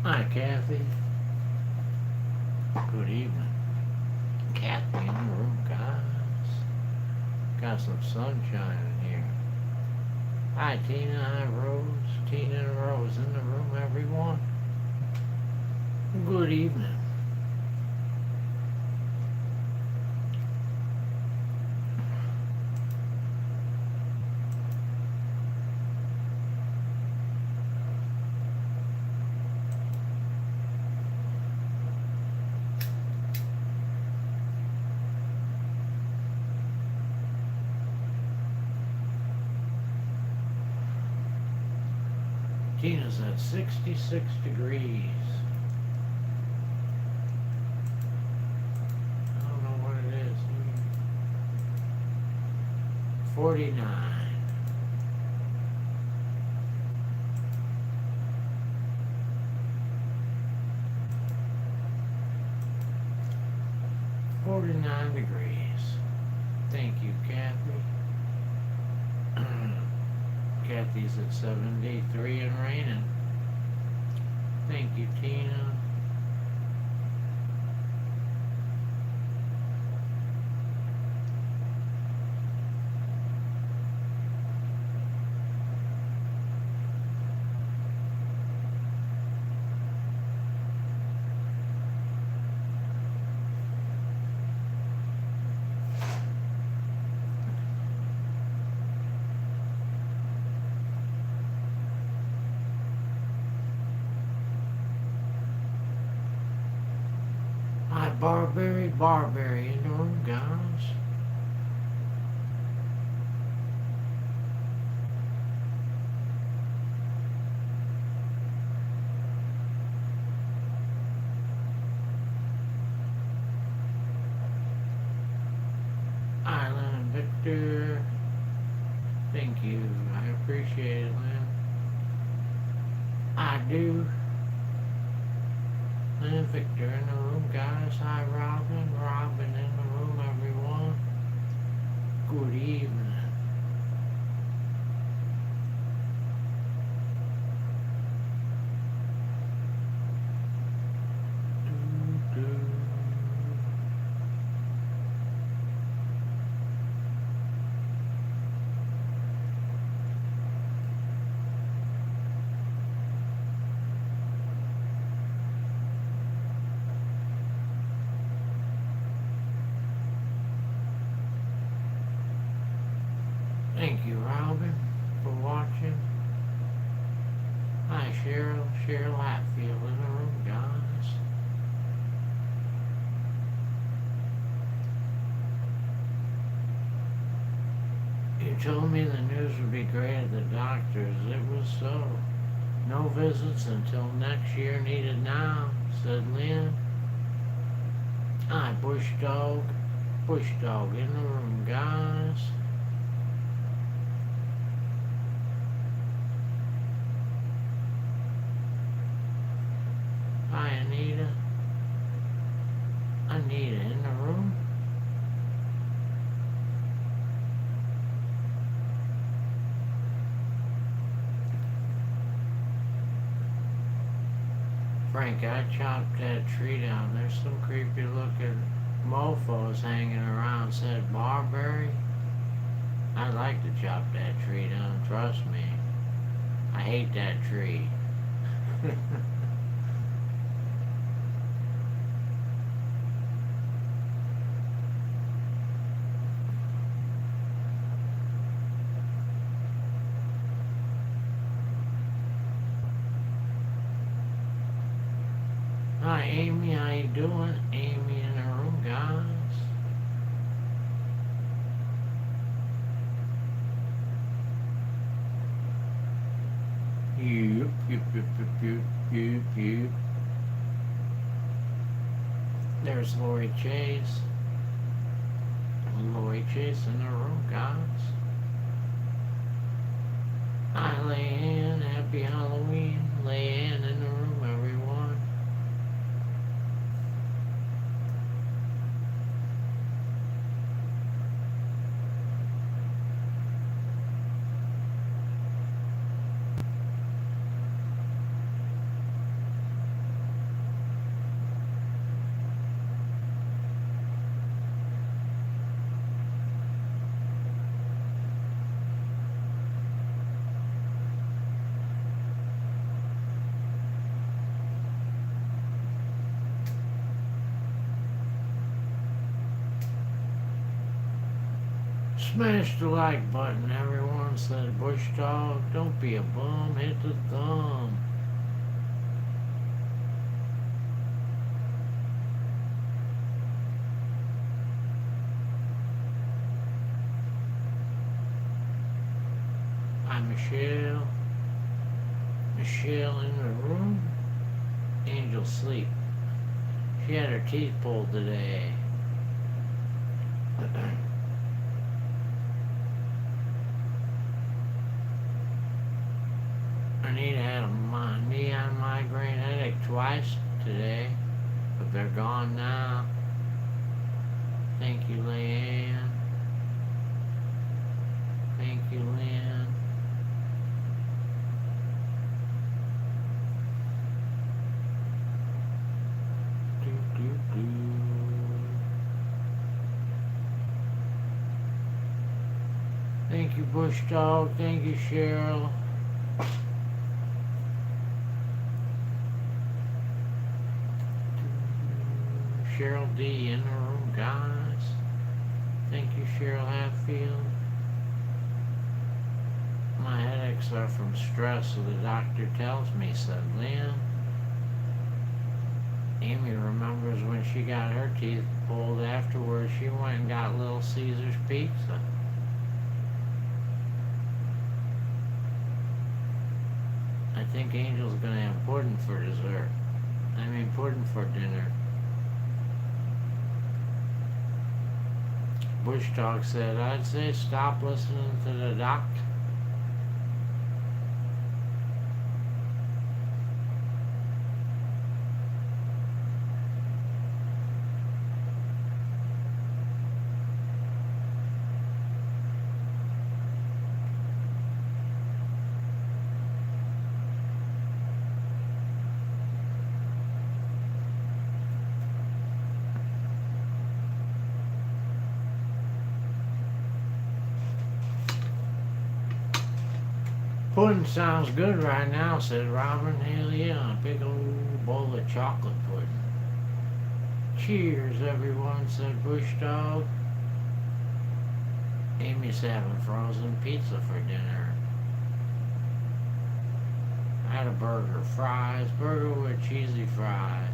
Hi, Kathy. Good evening. Kathy in the room, guys. Got some sunshine in here. Hi, Tina. Hi, Rose. Tina and Rose in the room, everyone. Good evening. Tina's at 66 degrees. I don't know what it is. 49. $49. Thank you, Kathy. Kathy's at 73 and raining. Thank you, Tina. Hi, Barberry in the room, guys. Island and Victor. Thank you. I appreciate it, Lynn. I do. And Victor in the room, guys. Hi, Robin. Robin in the room, everyone. Good evening. Doo-doo. Thank you, Robin, for watching. Hi, Cheryl Hatfield in the room, guys. You told me the news would be great at the doctor's. It was so. No visits until next year needed now, said Lynn. Hi, Bush Dog in the room, guys. Hi, Anita. Anita in the room. Frank, I chopped that tree down. There's some creepy looking mofos hanging around, said Barberry. I'd like to chop that tree down, trust me. I hate that tree. Hi, Amy. How you doing? Amy in the room, guys. Yep. There's Lori Chase. Lori Chase in the room, guys. Hi, Leanne. Happy Halloween. Leanne in the room, everyone. Smash the like button, everyone, said Bush Dog. Don't be a bum, hit the thumb. I'm Michelle. Michelle in the room. Angel sleep. She had her teeth pulled today. Anita had a neon migraine headache twice today, but they're gone now. Thank you, Leanne. Thank you, Lynn. Thank you, Bush Dog. Thank you, Cheryl. Cheryl D in the room, guys. Thank you, Cheryl Hatfield. My headaches are from stress, so the doctor tells me, said Lynn. Amy remembers when she got her teeth pulled afterwards, she went and got Little Caesar's pizza. I think Angel's gonna have pudding for dessert. Pudding for dinner. Bush Dog said, I'd say stop listening to the doctor. Pudding sounds good right now, said Robin. Hell yeah, a big old bowl of chocolate pudding. Cheers, everyone, said Bush Dog. Amy's having frozen pizza for dinner. I had a burger with cheesy fries.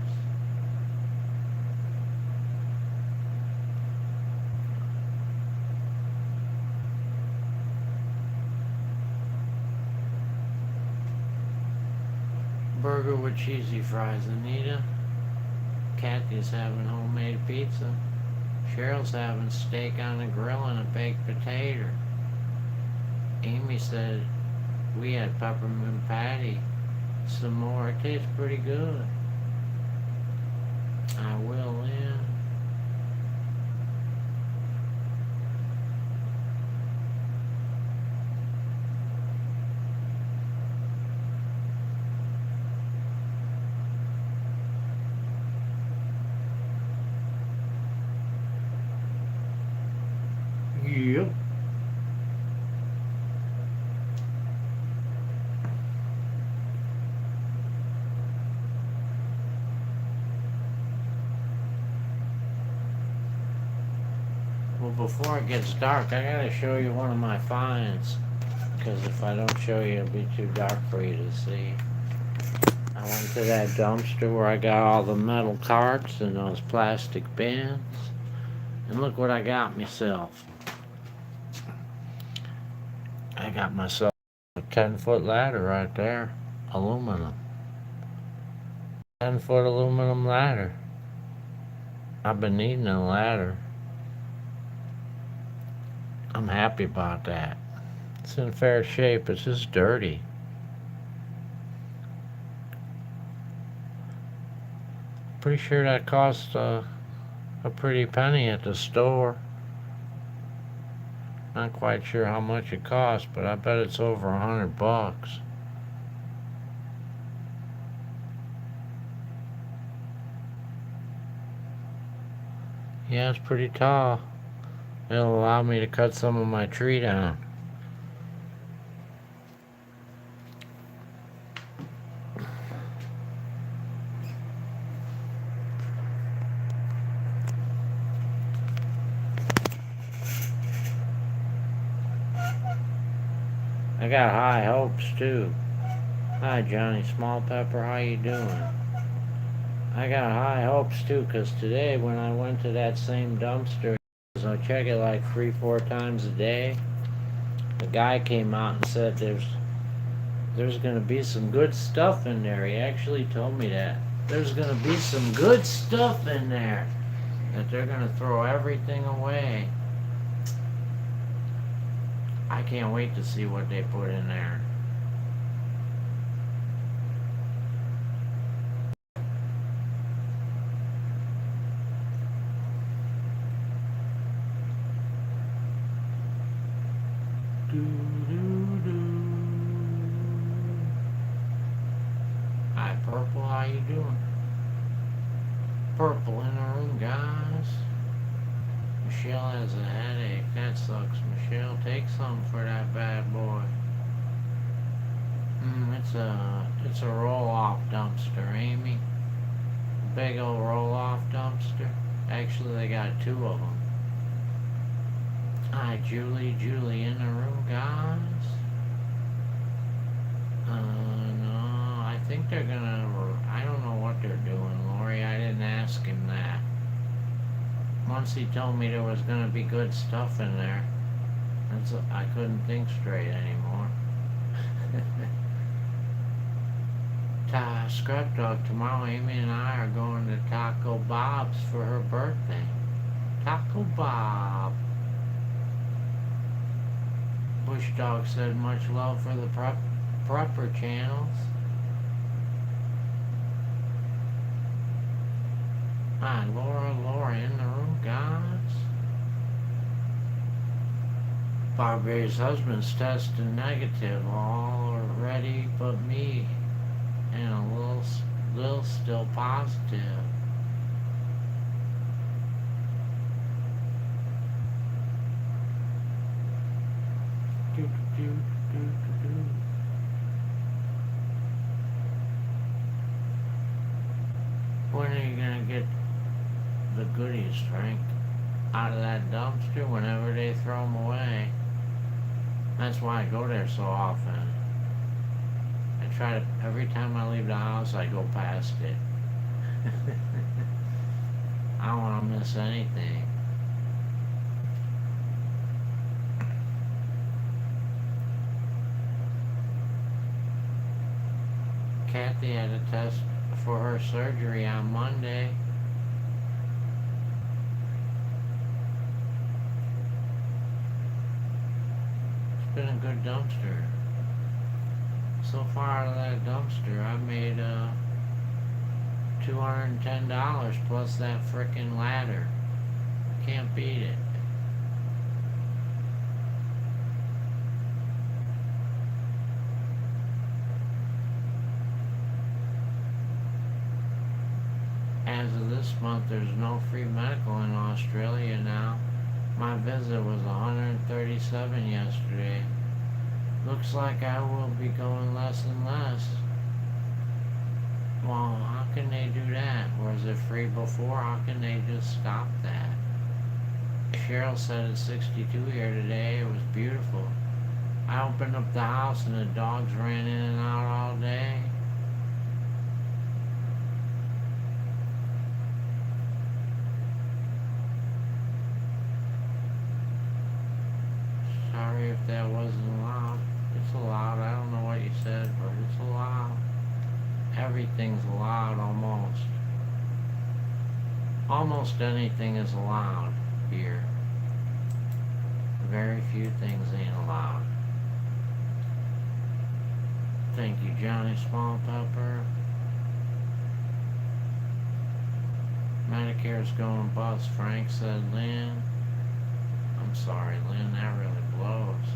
Burger with cheesy fries, Anita. Kathy's having homemade pizza. Cheryl's having steak on the grill and a baked potato. Amy said we had peppermint patty. Some more. It tastes pretty good. I will, Lynn. Yep. Well, before it gets dark, I gotta show you one of my finds. Because if I don't show you, it'll be too dark for you to see. I went to that dumpster where I got all the metal carts and those plastic bins. And look what I got myself. I got myself a 10-foot ladder right there. Aluminum. 10-foot aluminum ladder. I've been needing a ladder. I'm happy about that. It's in fair shape. It's just dirty. Pretty sure that cost a pretty penny at the store. Not quite sure how much it cost, but I bet it's over $100. Yeah, it's pretty tall. It'll allow me to cut some of my tree down. I got high hopes too. Hi Johnny Small Pepper, how you doing? I got high hopes too, 'cause today when I went to that same dumpster, I check it like 3-4 times a day. The guy came out and said there's gonna be some good stuff in there. He actually told me that. There's gonna be some good stuff in there. That they're gonna throw everything away. I can't wait to see what they put in there. Hi Purple, how you doing? Purple in the room, guys. Michelle has a headache. That sucks, Michelle. Take some for that bad boy. It's a roll-off dumpster, Amy. Big old roll-off dumpster. Actually, they got 2 of them. Hi, Julie. Julie in the room, guys. No, I think they're gonna. I don't know what they're doing, Lori. I didn't ask him that. Once he told me there was gonna be good stuff in there, I couldn't think straight anymore. Scrap Dog, tomorrow Amy and I are going to Taco Bob's for her birthday. Taco Bob. Bush Dog said much love for the prepper channels. Hi, Laura in the room, guys. Barbarian's husband's tested negative, all are ready but me, and a little still positive. When are you gonna get the goodies, Frank, out of that dumpster? Whenever they throw them away. That's why I go there so often. I try to, every time I leave the house, I go past it. I don't want to miss anything. Kathy had a test for her surgery on Monday. It's been a good dumpster. So far out of that dumpster, I made $210 plus that frickin' ladder. Can't beat it. As of this month, there's no free medical in Australia now. My visit was $137 yesterday. Looks like I will be going less and less. Well, how can they do that? Was it free before? How can they just stop that? Cheryl said it's 62 here today. It was beautiful. I opened up the house and the dogs ran in and out all day. Sorry if that wasn't allowed. It's allowed. I don't know what you said, but it's allowed. Everything's allowed almost. Almost anything is allowed here. Very few things ain't allowed. Thank you, Johnny Small Pepper. Medicare's going bust, Frank said Lynn. I'm sorry, Lynn, that really blows.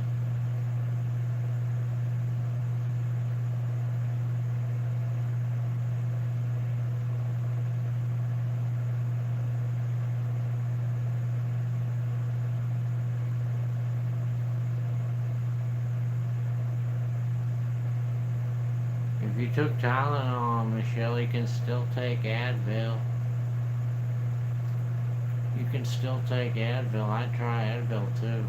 If you took Tylenol, Michelle, you can still take Advil. You can still take Advil. I try Advil too.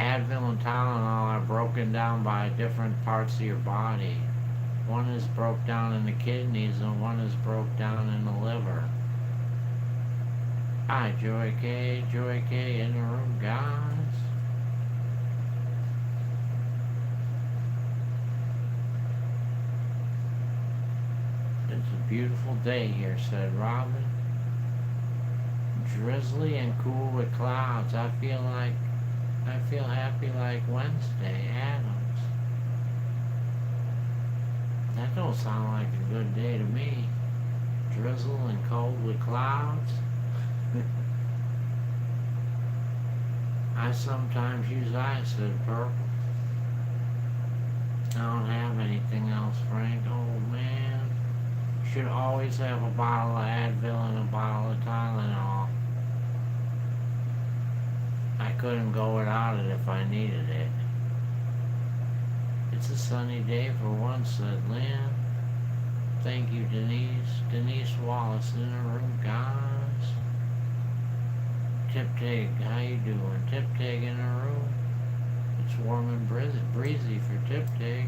Advil and Tylenol are broken down by different parts of your body. One is broke down in the kidneys and one is broke down in the liver. Hi, Joy K in the room, guys. It's a beautiful day here, said Robin. Drizzly and cool with clouds. I feel happy like Wednesday. Adams. That don't sound like a good day to me. Drizzle and cold with clouds. I sometimes use ice, said Purple. I don't have anything else, Frank. Oh man. Should always have a bottle of Advil and a bottle of Tylenol. I couldn't go without it if I needed it. It's a sunny day for once, said Lynn. Thank you, Denise. Denise Wallace in the room, guys. Tip-Tig, how you doing? Tip-Tig in the room. It's warm and breezy for Tip-Tig.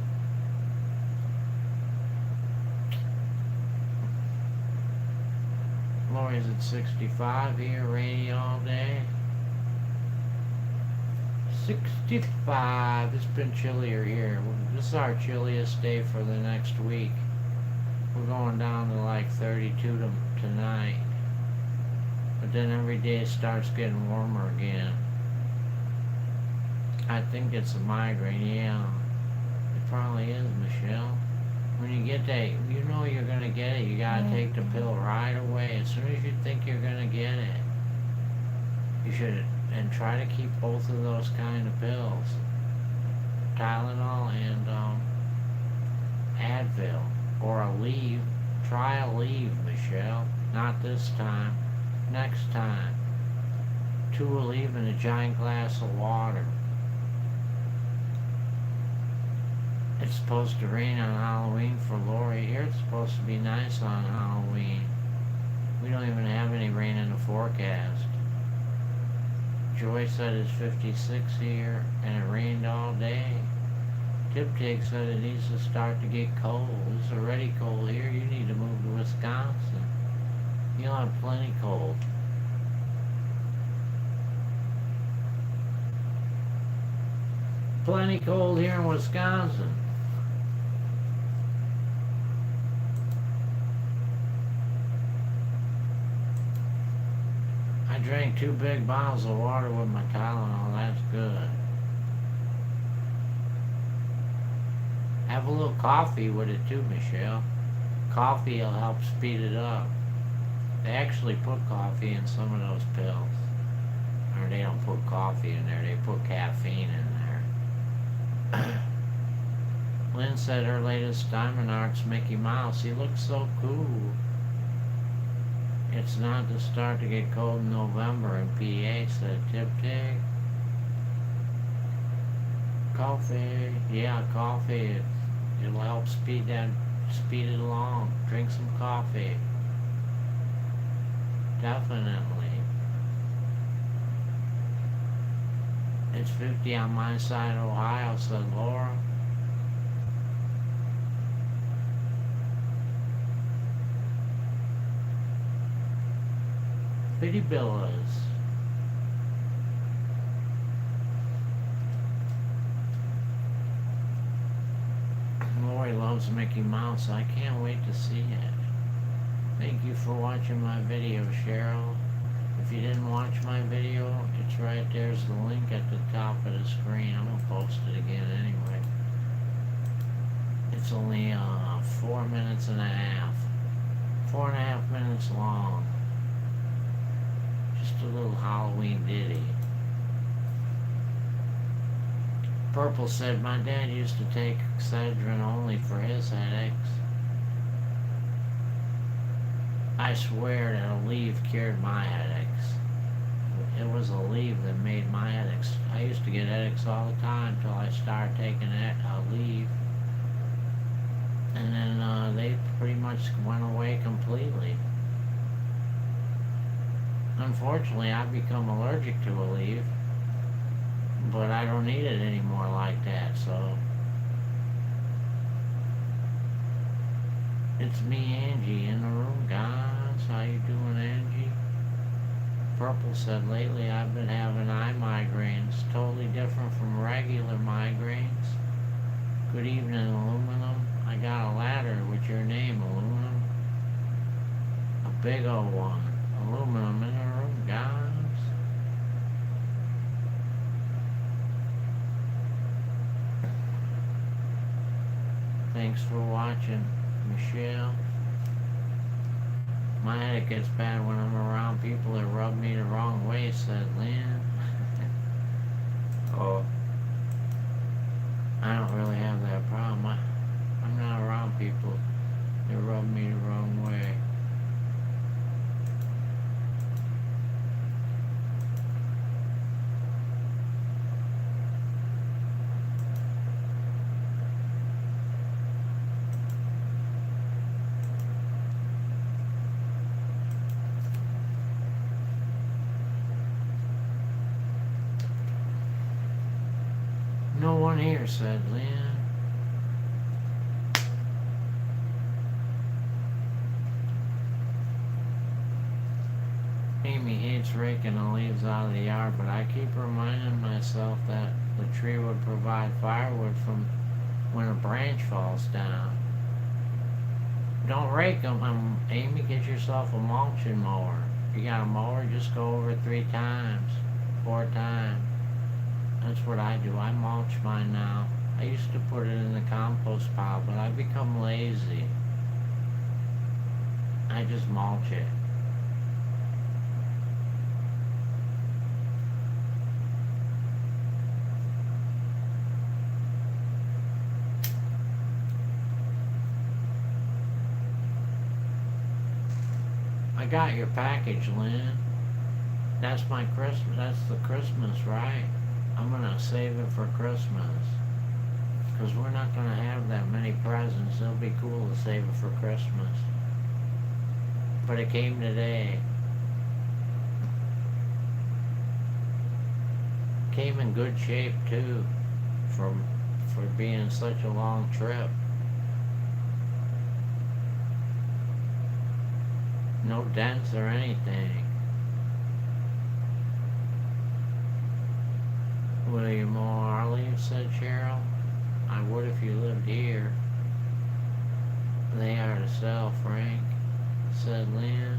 Lori's at 65 here, rainy all day. 65. It's been chillier here. This is our chilliest day for the next week. We're going down to like 32 tonight. But then every day it starts getting warmer again. I think it's a migraine, yeah. It probably is, Michelle. When you get that, you know you're going to get it. You got to take the pill right away. As soon as you think you're going to get it, you should, and try to keep both of those kind of pills. Tylenol and Advil. Or a leave. Try a leave, Michelle. Not this time. Next time. 2 Aleve in a giant glass of water. It's supposed to rain on Halloween for Lori. Here it's supposed to be nice on Halloween. We don't even have any rain in the forecast. Joy said it's 56 here and it rained all day. Tip-Tig said it needs to start to get cold. It's already cold here. You need to move to Wisconsin. You'll have plenty cold. Plenty cold here in Wisconsin. I drank 2 big bottles of water with my Tylenol. That's good. Have a little coffee with it too, Michelle. Coffee will help speed it up. They actually put coffee in some of those pills. Or they don't put coffee in there, they put caffeine in there. Lynn said her latest Diamond Art's Mickey Mouse. He looks so cool. It's not to start to get cold in November in PA, said Tip-Tig. Coffee, yeah, coffee. It'll help speed it along. Drink some coffee. Definitely. It's 50 on my side of Ohio, said Laura. Bitty Billas. Lori loves Mickey Mouse. I can't wait to see it. Thank you for watching my video, Cheryl. If you didn't watch my video, it's right there's the link at the top of the screen. I'm going to post it again anyway. It's only 4 minutes and a half. 4.5 minutes long. Just a little Halloween ditty. Purple said, my dad used to take Excedrin only for his headaches. I swear that Aleve cured my headaches. It was Aleve that made my headaches. I used to get headaches all the time until I started taking Aleve. And then they pretty much went away completely. Unfortunately, I've become allergic to Aleve. but I don't need it anymore like that, so. It's me, Angie, in the room, guys. How you doing, Angie? Purple said, lately I've been having eye migraines, totally different from regular migraines. Good evening, Aluminum. I got a ladder with your name, Aluminum. A big old one. Aluminum in the room, guys. Thanks for watching, Michelle. My headache gets bad when I'm around people that rub me the wrong way, said Lynn. Oh, I don't really have that problem. I'm not around people that rub me the wrong way. No one here, said Lynn. Amy hates raking the leaves out of the yard, but I keep reminding myself that the tree would provide firewood from when a branch falls down. Don't rake them, Amy. Get yourself a mulching mower. If you got a mower, just go over 3 times, 4 times. That's what I do. I mulch mine now. I used to put it in the compost pile, but I've become lazy. I just mulch it. I got your package, Lynn. That's my Christmas. That's the Christmas, right? I'm gonna save it for Christmas. Because we're not gonna have that many presents. It'll be cool to save it for Christmas. But it came today. Came in good shape too, for being such a long trip. No dents or anything. William O'Arley, said Cheryl. I would if you lived here. They are to sell, Frank, said Lynn.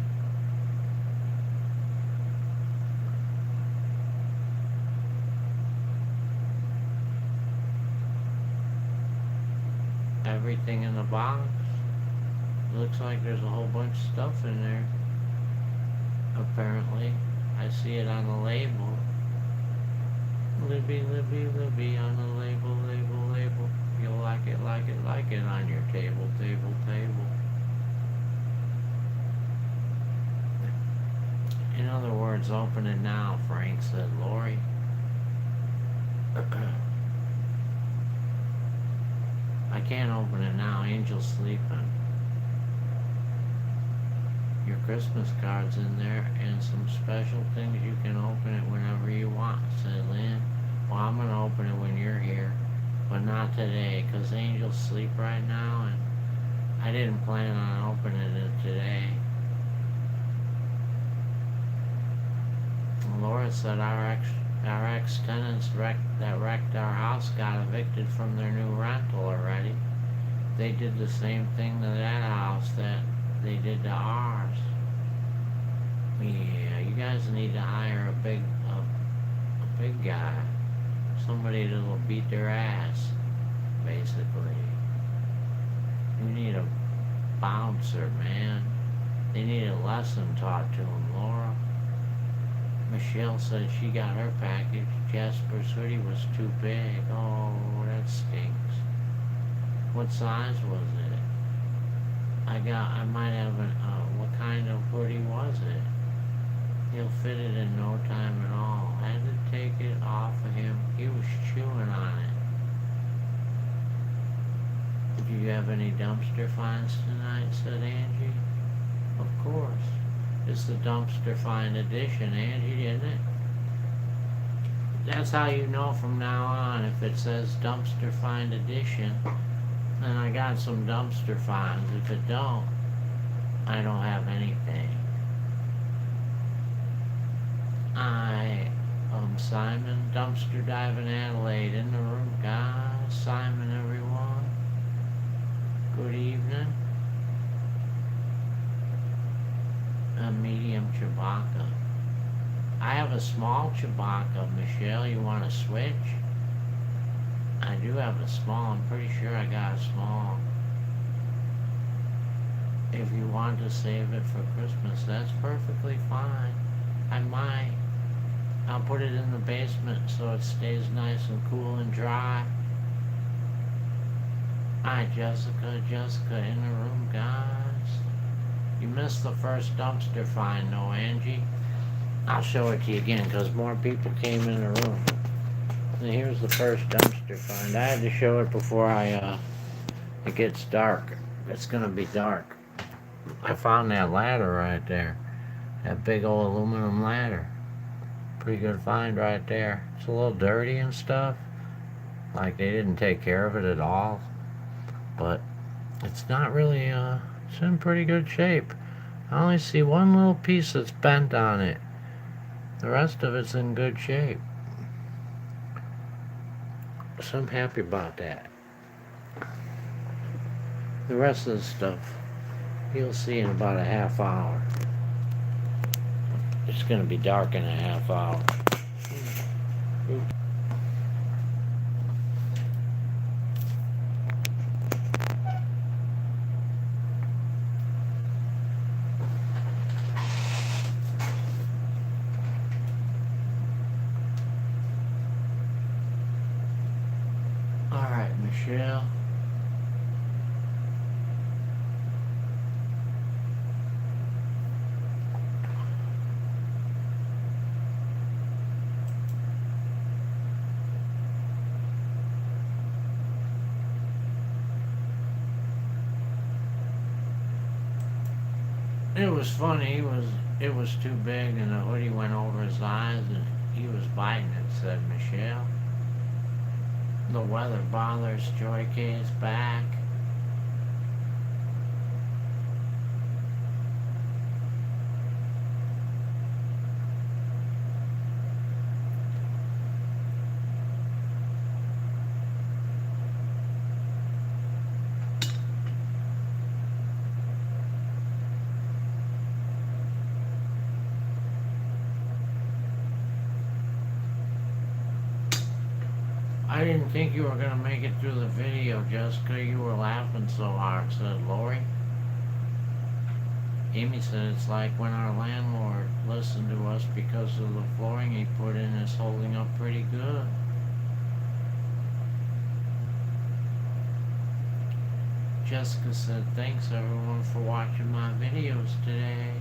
Everything in the box. Looks like there's a whole bunch of stuff in there. Apparently. I see it on the label. Libby, Libby, Libby on the label, label, label. You'll like it, like it, like it on your table, table, table. In other words, open it now, Frank, said Lori. I can't open it now. Angel's sleeping. Your Christmas card's in there and some special things. You can open it whenever you want, said Lynn. Well, I'm going to open it when you're here, but not today, because Angel's asleep right now, and I didn't plan on opening it today. Laura said our ex-tenants that wrecked our house got evicted from their new rental already. They did the same thing to that house that they did to ours. Yeah, you guys need to hire a big guy. Somebody that'll beat their ass, basically. You need a bouncer, man. They need a lesson taught to them, Laura. Michelle said she got her package. Jasper's hoodie was too big. Oh, that stinks. What size was it? I might have what kind of hoodie was it? He'll fit it in no time at all. I had to take it off of him. He was chewing on it. Do you have any dumpster finds tonight, said Angie. Of course. It's the dumpster find edition, Angie, isn't it? That's how you know from now on. If it says dumpster find edition, then I got some dumpster finds. If it don't, I don't have anything. Simon, dumpster diving Adelaide in the room, guys. Simon, everyone. Good evening. A medium Chewbacca. I have a small Chewbacca. Michelle, you want to switch? I do have a small. I'm pretty sure I got a small. If you want to save it for Christmas, that's perfectly fine. I might. I'll put it in the basement so it stays nice and cool and dry. Hi, Jessica. Jessica in the room, guys. You missed the first dumpster find, no, Angie? I'll show it to you again because more people came in the room. And here's the first dumpster find. I had to show it before it gets dark. It's gonna be dark. I found that ladder right there. That big old aluminum ladder. Pretty good find right there. It's a little dirty and stuff. Like they didn't take care of it at all. But it's not really, it's in pretty good shape. I only see one little piece that's bent on it. The rest of it's in good shape. So I'm happy about that. The rest of the stuff, you'll see in about a half hour. It's going to be dark in a half hour. Oops. All right, Michelle. It was funny. It was too big, and the hoodie went over his eyes, and he was biting it. Said Michelle. The weather bothers Joy K's back. I didn't think you were going to make it through the video, Jessica. You were laughing so hard, said Lori. Amy said it's like when our landlord listened to us because of the flooring he put in is holding up pretty good. Jessica said, thanks everyone for watching my videos today.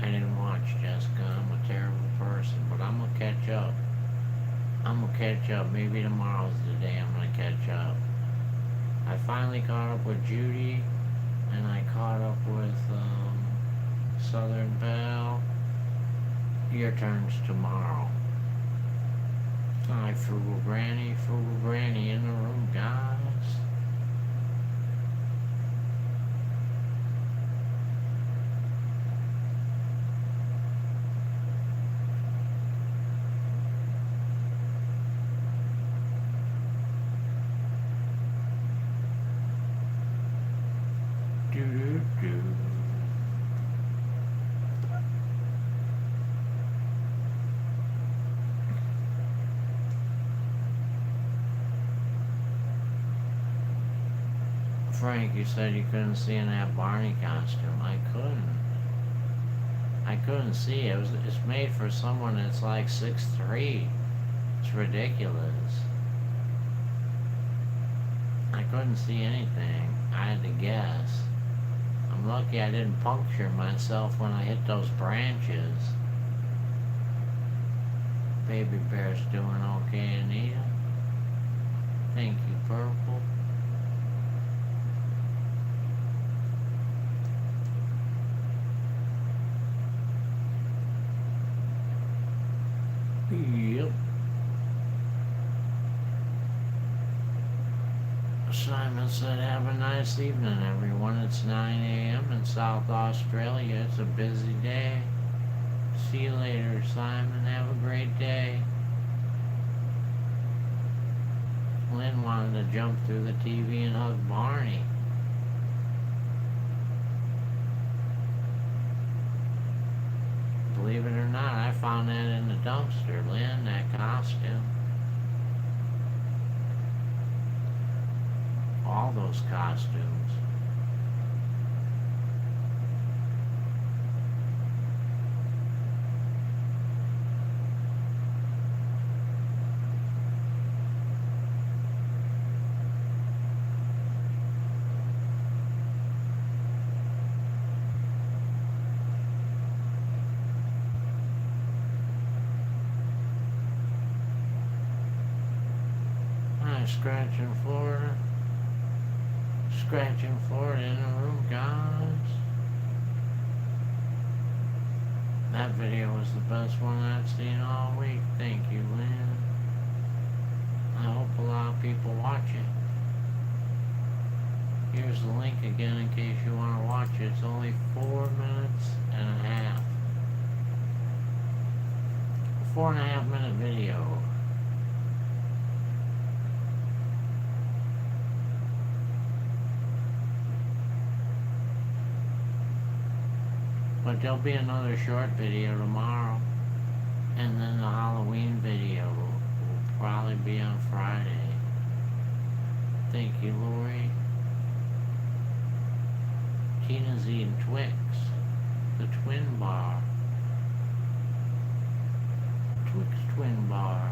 I didn't watch, Jessica. I'm a terrible person, but I'm gonna catch up. Maybe tomorrow's the day I'm gonna catch up. I finally caught up with Judy, and I caught up with Southern Belle. Your turn's tomorrow. Hi, Frugal Granny in the room, guys. Frank, you said you couldn't see in that Barney costume. I couldn't see. It's made for someone that's like 6'3". It's ridiculous. I couldn't see anything. I had to guess. I'm lucky I didn't puncture myself when I hit those branches. Baby Bear's doing okay, Anita. Thank you, Purple. Simon said, have a nice evening, everyone. It's 9 a.m. in South Australia. It's a busy day. See you later, Simon. Have a great day. Lynn wanted to jump through the TV and hug Barney. Believe it or not, I found that in the dumpster, Lynn, that costume. All those costumes. Hi, Scratching Florida. Scratching Florida in the room, guys. That video was the best one I've seen all week. Thank you, Lynn. I hope a lot of people watch it. Here's the link again in case you want to watch it. It's only 4 minutes and a half. 4.5 minute video. But there'll be another short video tomorrow. And then the Halloween video will probably be on Friday. Thank you, Lori. Tina's eating Twix. The twin bar. Twix twin bar.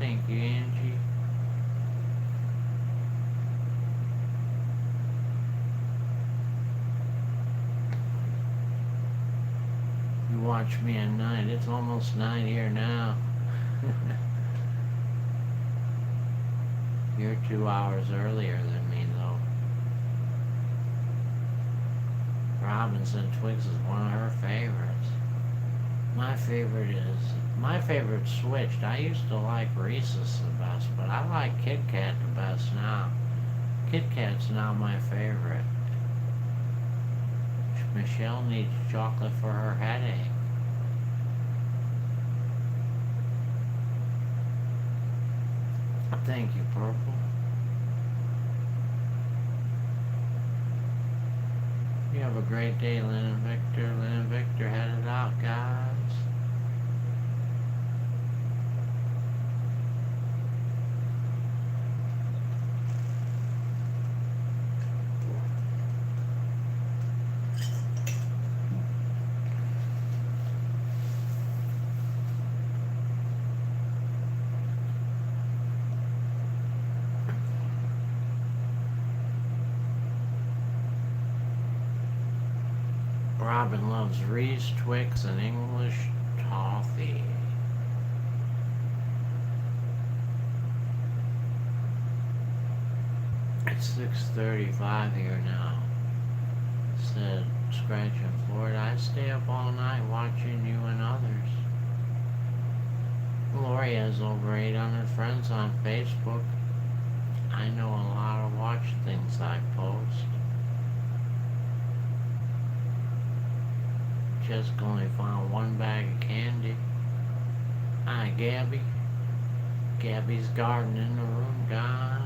Thank you, Angie. You watch me at night. It's almost 9 here now. You're 2 hours earlier than me, though. Robinson Twix is one of her favorites. My favorite switched. I used to like Reese's the best, but I like Kit Kat the best now. Kit Kat's now my favorite. Michelle needs chocolate for her headache. Thank you, Purple. You have a great day, Lynn and Victor. Lynn and Victor headed out, guys. Robin loves Reese, Twix, and English toffee. It's 6:35 here now. Said Scratching Florida. I stay up all night watching you and others. Lori has over 800 friends on Facebook. I know a lot of watch things I post. Just only found one bag of candy. Hi, Gabby. Gabby's garden in the room, guys.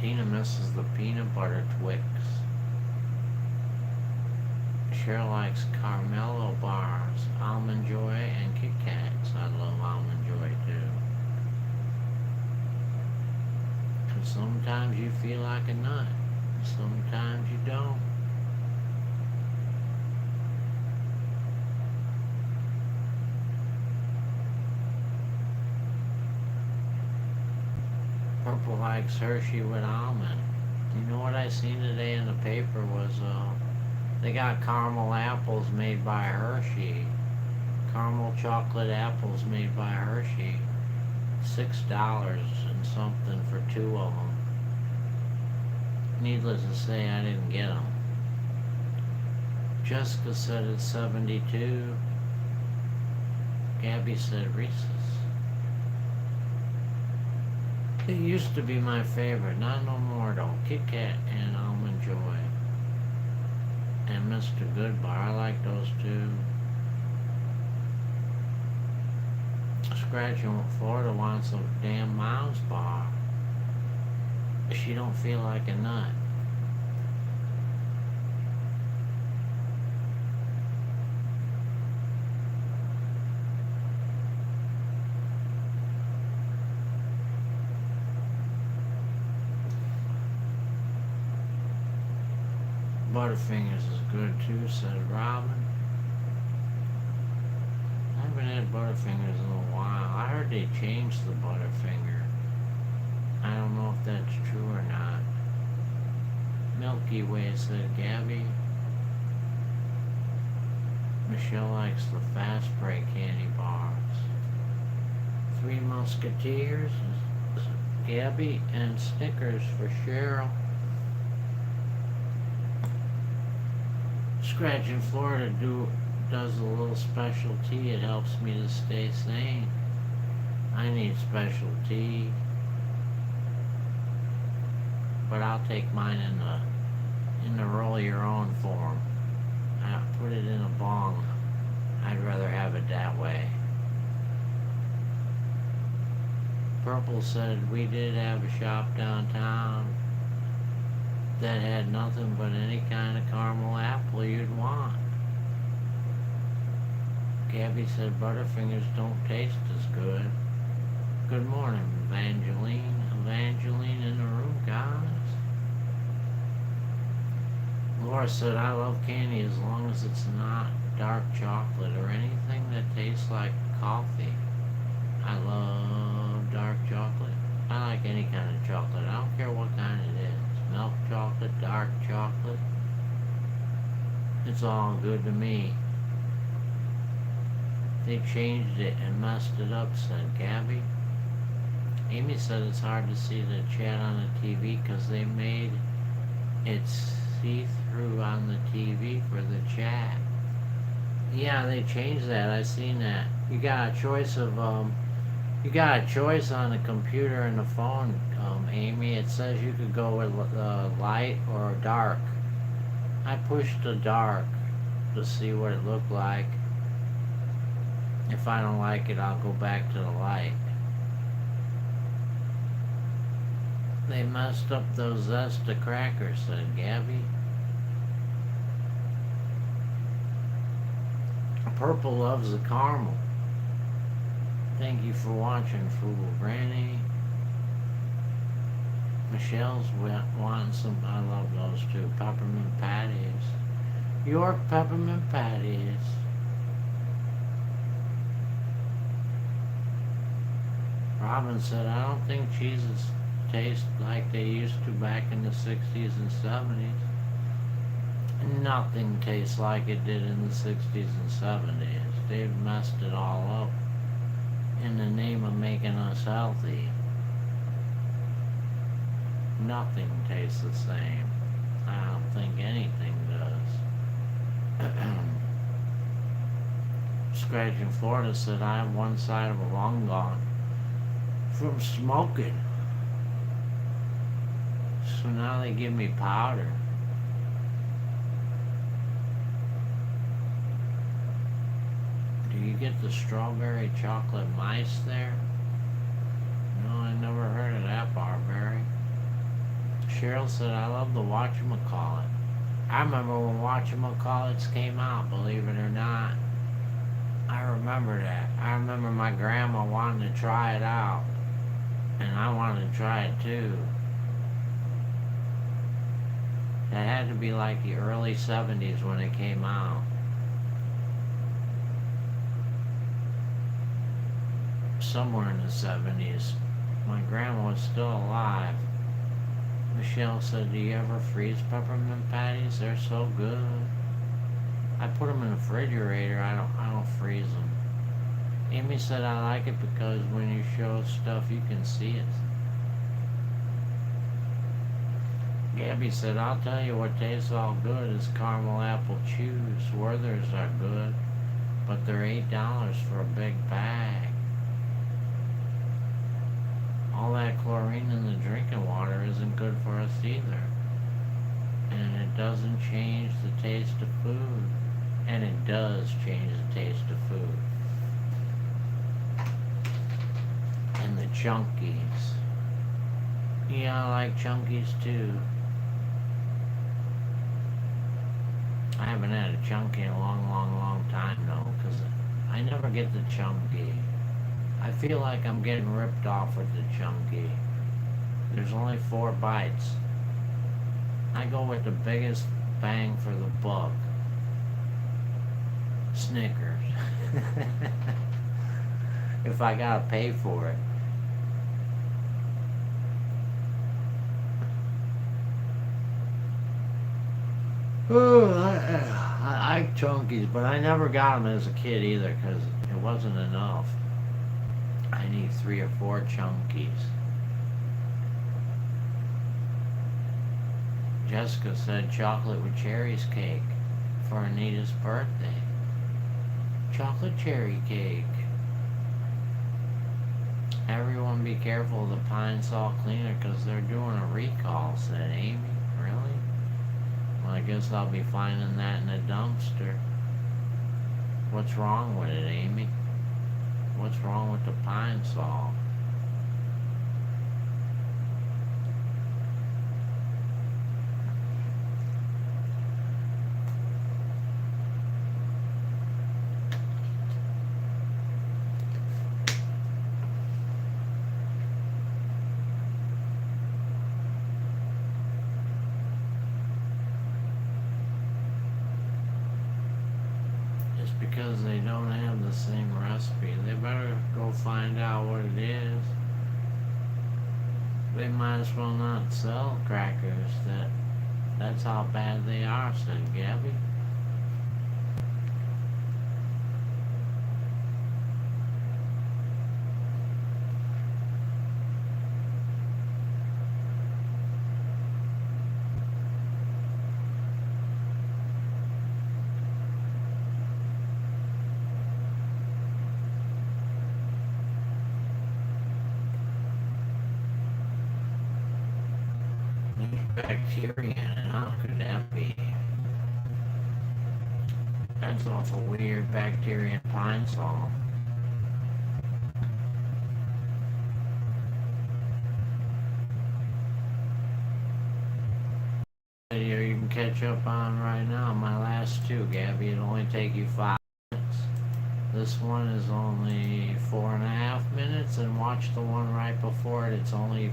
Tina misses the peanut butter Twix. Cheryl likes Carmelo bars, Almond Joy, and Kit Kats. I love Almond Joy too. And sometimes you feel like a nut. Sometimes you don't. Purple likes Hershey with almond. You know what I seen today in the paper was they got caramel apples made by Hershey caramel chocolate apples made by Hershey. $6 and something for two of them. Needless to say, I didn't get them. Jessica said it's 72. Gabby said Reese's. It used to be my favorite, not no more though. Kit Kat and Almond Joy. And Mr. Goodbar, I like those too. Scratching Florida wants a damn Mounds bar. She don't feel like a nut. Butterfingers is good too, said Robin. I haven't had Butterfingers in a while. I heard they changed the Butterfinger. I don't know if that's true or not. Milky Way, said Gabby. Michelle likes the fast break candy bars. Three Musketeers, Gabby, and Snickers for Cheryl. Scratch in Florida does a little special tea. It helps me to stay sane. I need special tea, but I'll take mine in the roll your own form. I put it in a bong. I'd rather have it that way. Purple said we did have a shop downtown that had nothing but any kind of caramel apple you'd want. Gabby said Butterfingers don't taste as good. Good morning, Evangeline. Evangeline in the room, guys. Laura said I love candy as long as it's not dark chocolate or anything that tastes like coffee. I love dark chocolate. I like any kind of chocolate. I don't care what kind it is. Milk chocolate, dark chocolate. It's all good to me. They changed it and messed it up, said Gabby. Amy said it's hard to see the chat on the TV because they made it see-through on the TV for the chat. Yeah, they changed that. I seen that. You got a choice of you got a choice on the computer and the phone, Amy. It says you could go with light or dark. I pushed the dark to see what it looked like. If I don't like it, I'll go back to the light. They messed up those Zesta crackers, said Gabby. Purple loves the caramel. Thank you for watching, Frugal Granny. Michelle's wanting some, I love those too, peppermint patties. York peppermint patties. Robin said, I don't think cheeses taste like they used to back in the 60s and 70s. Nothing tastes like it did in the 60s and 70s. They've messed it all up in the name of making us healthy. Nothing tastes the same. I don't think anything does. Scratch in Florida said, I have one side of a lung gone from smoking. So now they give me powder. Do you get the strawberry chocolate mice there? No, I never heard of that, Barberry. Cheryl said, I love the whatchamacallit. I remember when whatchamacallits came out, believe it or not. I remember that. I remember my grandma wanting to try it out. And I wanted to try it too. That had to be like the early 70s when it came out. Somewhere in the 70s. My grandma was still alive. Michelle said, do you ever freeze peppermint patties? They're so good. I put them in the refrigerator. I don't freeze them. Amy said I like it because when you show stuff, you can see it. Gabby said, I'll tell you what tastes all good is caramel apple chews. Werther's are good, but they're $8 for a big bag. All that chlorine in the drinking water isn't good for us either. And it doesn't change the taste of food. And it does change the taste of food. And the chunkies. Yeah, I like chunkies too. I haven't had a chunky in a long time though, because I never get the chunky. I feel like I'm getting ripped off with the chunky. There's only 4 bites. I go with the biggest bang for the buck. Snickers. If I gotta pay for it. Oh, I like chunkies, but I never got them as a kid either because it wasn't enough. I need 3 or 4 chunkies. Jessica said chocolate with cherries cake for Anita's birthday. Chocolate cherry cake. Everyone be careful of the Pine Sol cleaner because they're doing a recall, said Amy. Really? Well, I guess I'll be finding that in a dumpster. What's wrong with it, Amy? What's wrong with the Pine Sol? Because they don't have the same recipe. They better go find out what it is. They might as well not sell crackers. That's how bad they are, said Gabby. Bacteria in it, how could that be? That's awful weird, bacteria in Pine Sol. Video you can catch up on right now, my last 2, Gabby. It'll only take you 5 minutes. This one is only 4.5 minutes, and watch the one right before it. It's only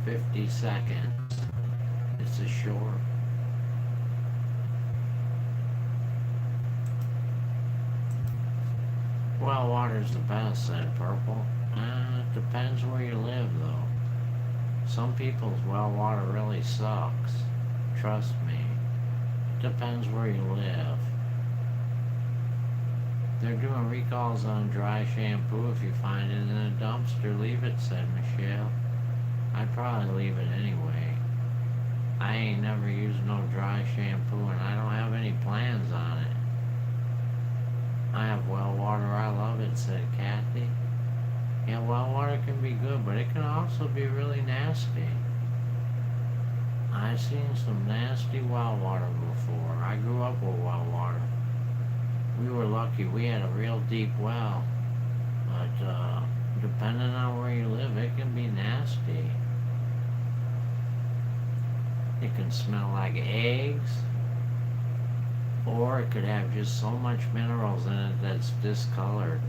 50 seconds. It's a short. Well water's the best, said Purple. It depends where you live, though. Some people's well water really sucks. Trust me. It depends where you live. They're doing recalls on dry shampoo. If you find it in a dumpster, leave it, said Michelle. I'd probably leave it anyway. I ain't never used no dry shampoo, and I don't have any plans on it. I have well water, I love it, said Kathy. Yeah, well water can be good, but it can also be really nasty. I've seen some nasty well water before. I grew up with well water. We were lucky, we had a real deep well. But, depending on where you live, it can be nasty. It can smell like eggs, or it could have just so much minerals in it that's discolored.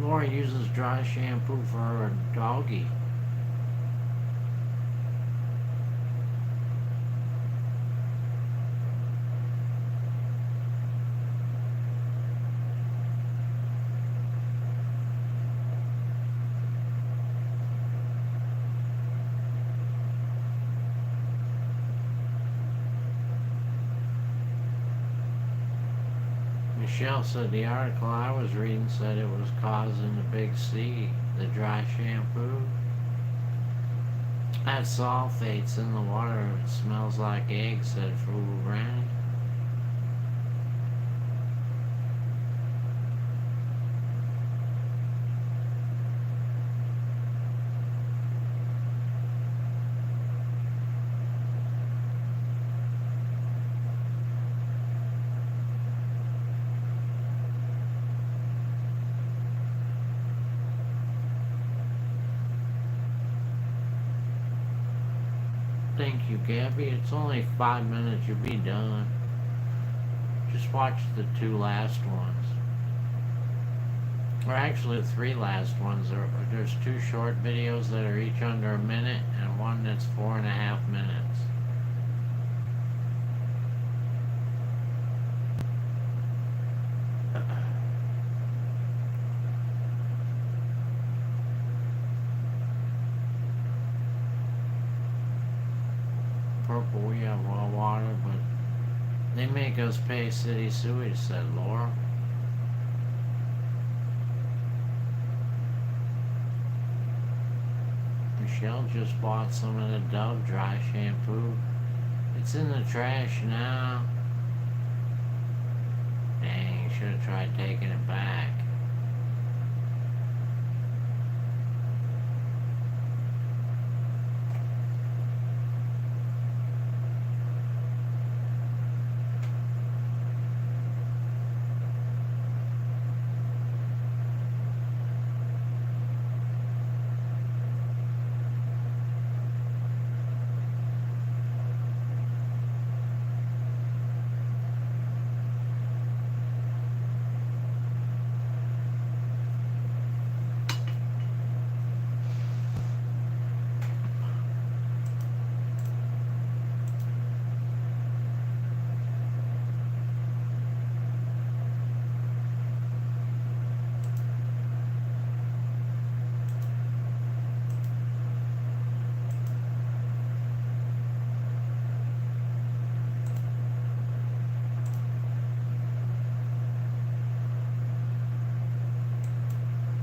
Laura uses dry shampoo for her doggy. Michelle said the article I was reading said it was causing the big C, the dry shampoo. That sulfates in the water. It smells like eggs, said Fool Granny. Thank you, Gabby. It's only 5 minutes. You'll be done. Just watch the 2 last ones. Or actually, the 3 last ones. There's 2 short videos that are each under a minute, and one that's 4.5 minutes. Purple, we have well water, but they make us pay city sewage, said Laura. Michelle just bought some of the Dove dry shampoo. It's in the trash now. Dang, should have tried taking it back.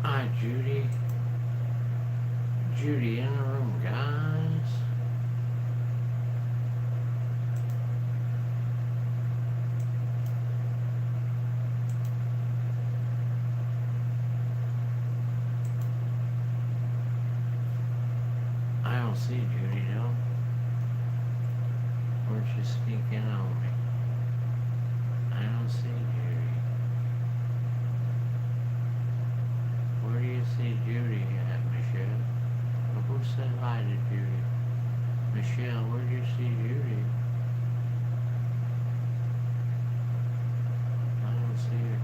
Hi, Judy. Judy in the room, guys. I don't see Judy though. Where'd she sneak in on me? I don't see Judy. Where do you see Judy at, Michelle? Well, who said hi to Judy? Michelle, where do you see Judy? I don't see her.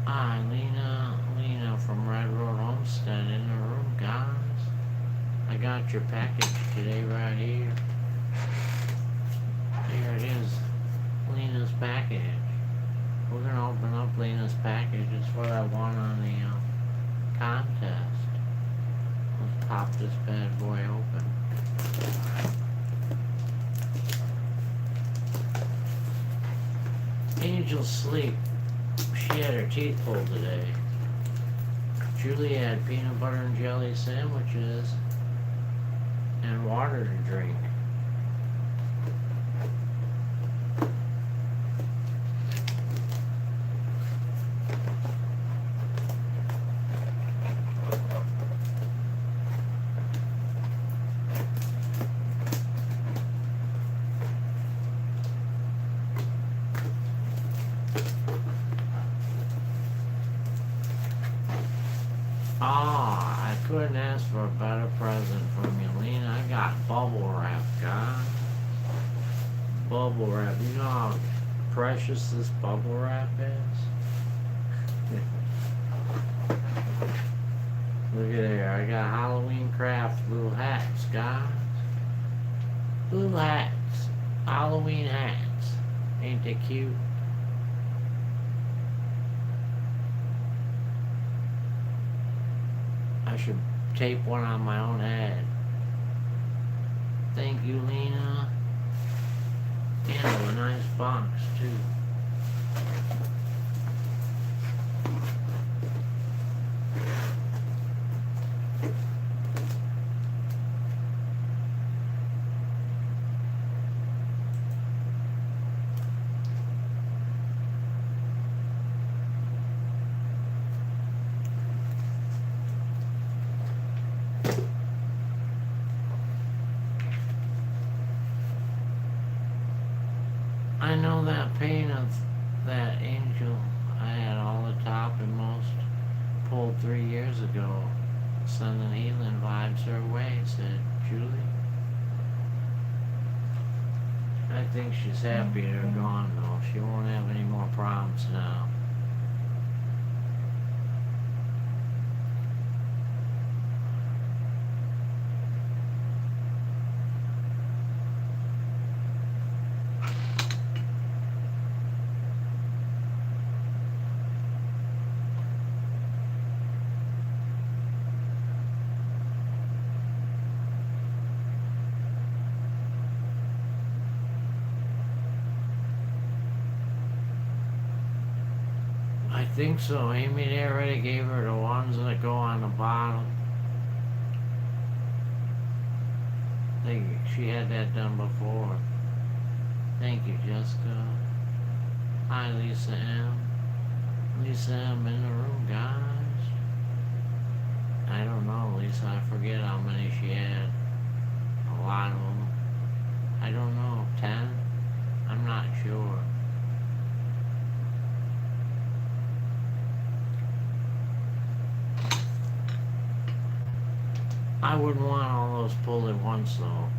Hi, Lena from Red Road Homestead in the room, guys. I got your package today right here. Here it is, Lena's package. We're gonna open up Lena's package. It's what I won on the contest. Let's pop this bad boy open. Angel's sleep. She had her teeth pulled today. Julie had peanut butter and jelly sandwiches and water to drink. I couldn't ask for a better present from you, Lena. I got bubble wrap, guys. Bubble wrap. You know how precious this bubble wrap is? Look at there. I got Halloween craft little hats, guys. Little hats. Halloween hats. Ain't they cute? I should tape one on my own head. Thank you, Lena. And a nice box, too. I know that pain of that angel I had all the top and most pulled 3 years ago. Sending healing vibes her way, said Julie. I think she's happy they're gone though. She won't have any more problems now. I think so. Amy, they already gave her the ones that go on the bottom. She had that done before. Thank you, Jessica. Hi, Lisa M. Lisa M in the room, guys. I don't know, Lisa. I forget how many she had. A lot of them. I don't know. 10? I'm not sure. I wouldn't want all those pulled at once, though.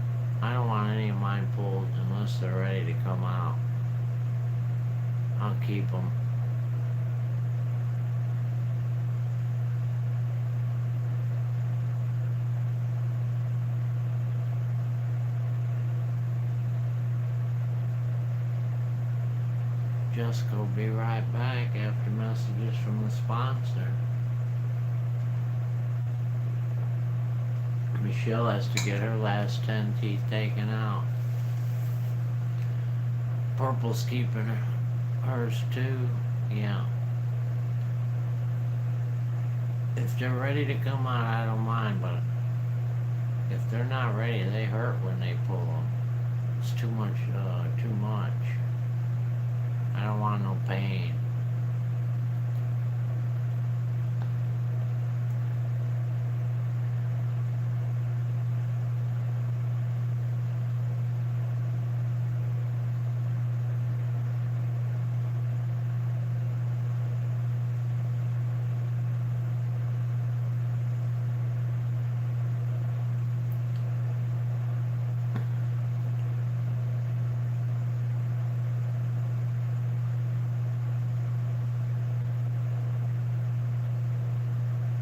I don't want any of mine pulled unless they're ready to come out. I'll keep them. Jessica will be right back after messages from the sponsor. Michelle has to get her last 10 teeth taken out. Purple's keeping hers too. Yeah. If they're ready to come out, I don't mind, but if they're not ready, they hurt when they pull them. It's too much, too much. I don't want no pain.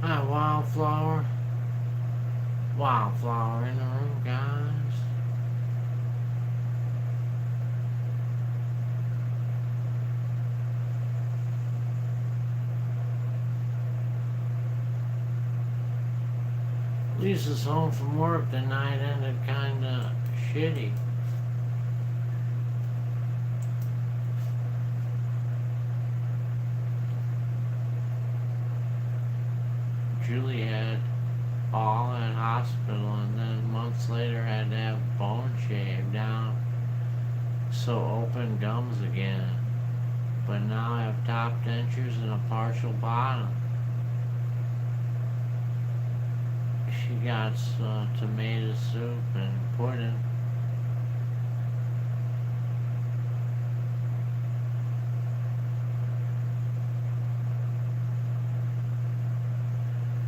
Hi, Wildflower. Wildflower in the room, guys. Lisa's home from work. The night ended kinda shitty. Julie had Paul at hospital and then months later had to have bone shaved down, so open gums again, but now have top dentures and a partial bottom. She got tomato soup and pudding.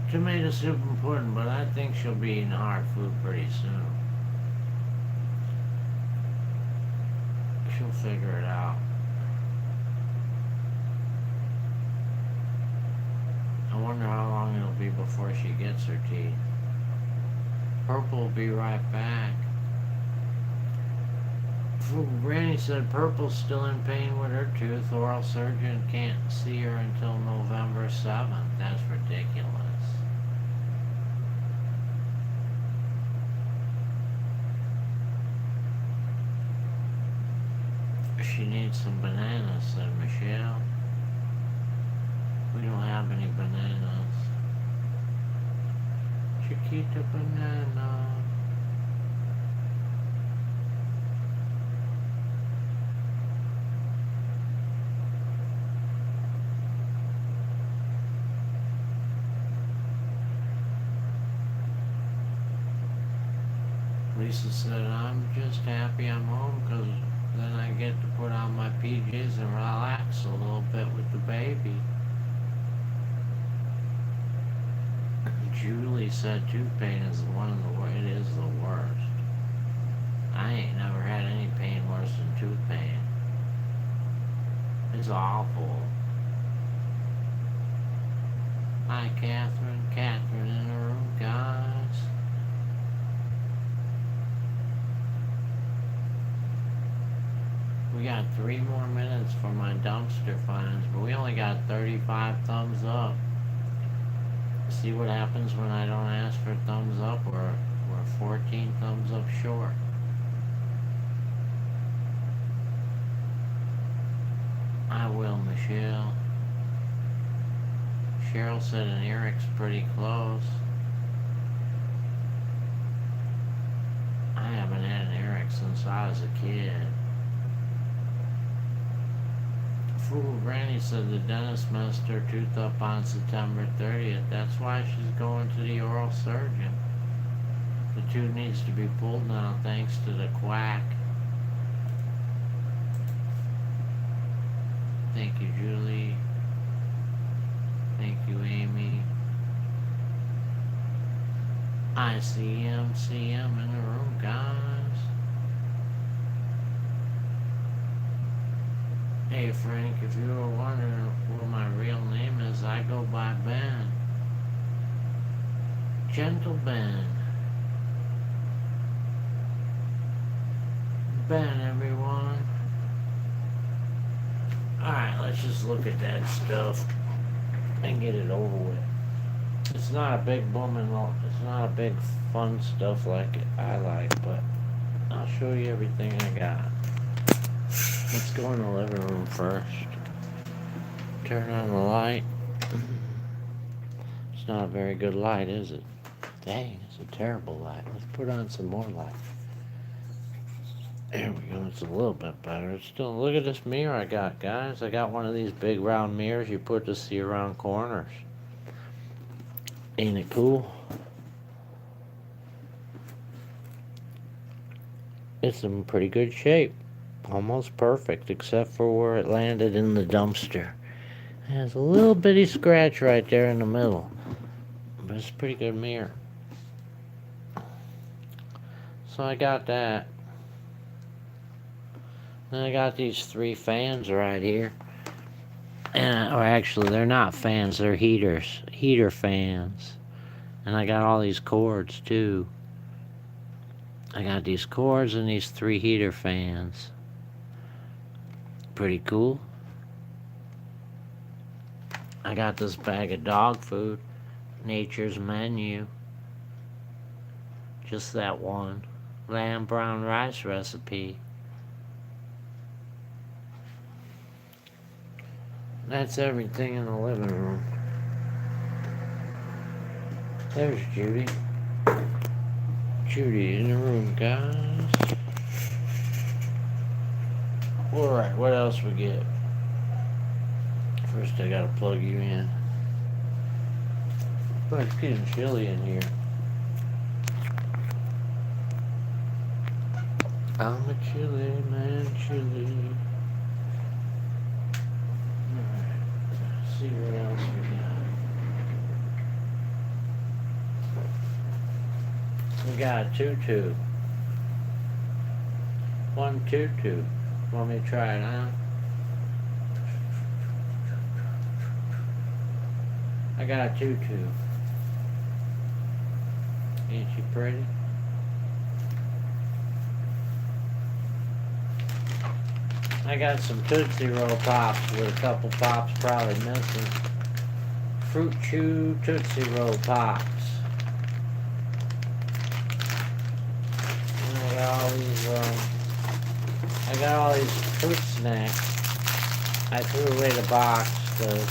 Tomato soup and pudding, but I think she'll be eating hard food pretty soon. She'll figure it out. I wonder how long it'll be before she gets her teeth. Purple will be right back. Granny said Purple's still in pain with her tooth. Oral surgeon can't see her until November 7th. That's ridiculous. She needs some bananas, said Michelle. We don't have any bananas. Chiquita banana. Lisa said, I'm just happy I'm home because then I get to put on my PJs and relax a little bit with the baby. Julie said tooth pain is it is the worst. I ain't never had any pain worse than tooth pain. It's awful. Hi, Catherine. Catherine in the room, guys. We got 3 more minutes for my dumpster finds, but we only got 35 thumbs up. See what happens when I don't ask for thumbs up. We're 14 thumbs up short. I will, Michelle. Cheryl said an Eric's pretty close. I haven't had an Eric since I was a kid. Fool Granny said the dentist messed her tooth up on September 30th. That's why she's going to the oral surgeon. The tooth needs to be pulled now thanks to the quack. Thank you, Julie. Thank you, Amy. I see him in the room, guys. Hey Frank, if you were wondering what my real name is, I go by Ben. Gentle Ben. Ben, everyone. Alright, let's just look at that stuff and get it over with. It's not a big it's not a big fun stuff like I like, but I'll show you everything I got. Let's go in the living room first. Turn on the light. It's not a very good light, is it? Dang, it's a terrible light. Let's put on some more light. There we go, it's a little bit better. It's still, look at this mirror I got, guys. I got one of these big round mirrors you put to see around corners. Ain't it cool? It's in pretty good shape. Almost perfect, except for where it landed in the dumpster. It has a little bitty scratch right there in the middle. But it's a pretty good mirror. So I got that. Then I got these 3 fans right here. Or actually, they're not fans, they're heaters. Heater fans. And I got all these cords, too. I got these cords and these 3 heater fans. Pretty cool. I got this bag of dog food. Nature's Menu. Just that one. Lamb brown rice recipe. That's everything in the living room. There's Judy. Judy in the room, guys. Alright, what else we get? First I gotta plug you in. But it's getting chilly in here. I'm a chilly man, chilly. Alright, let's see what else we got. We got a tutu. 1 tutu. Want me to try it on? I got a tutu. Ain't she pretty? I got some Tootsie Roll Pops with a couple pops probably missing. Fruit Chew Tootsie Roll Pops. And I got all these I got all these fruit snacks. I threw away the box because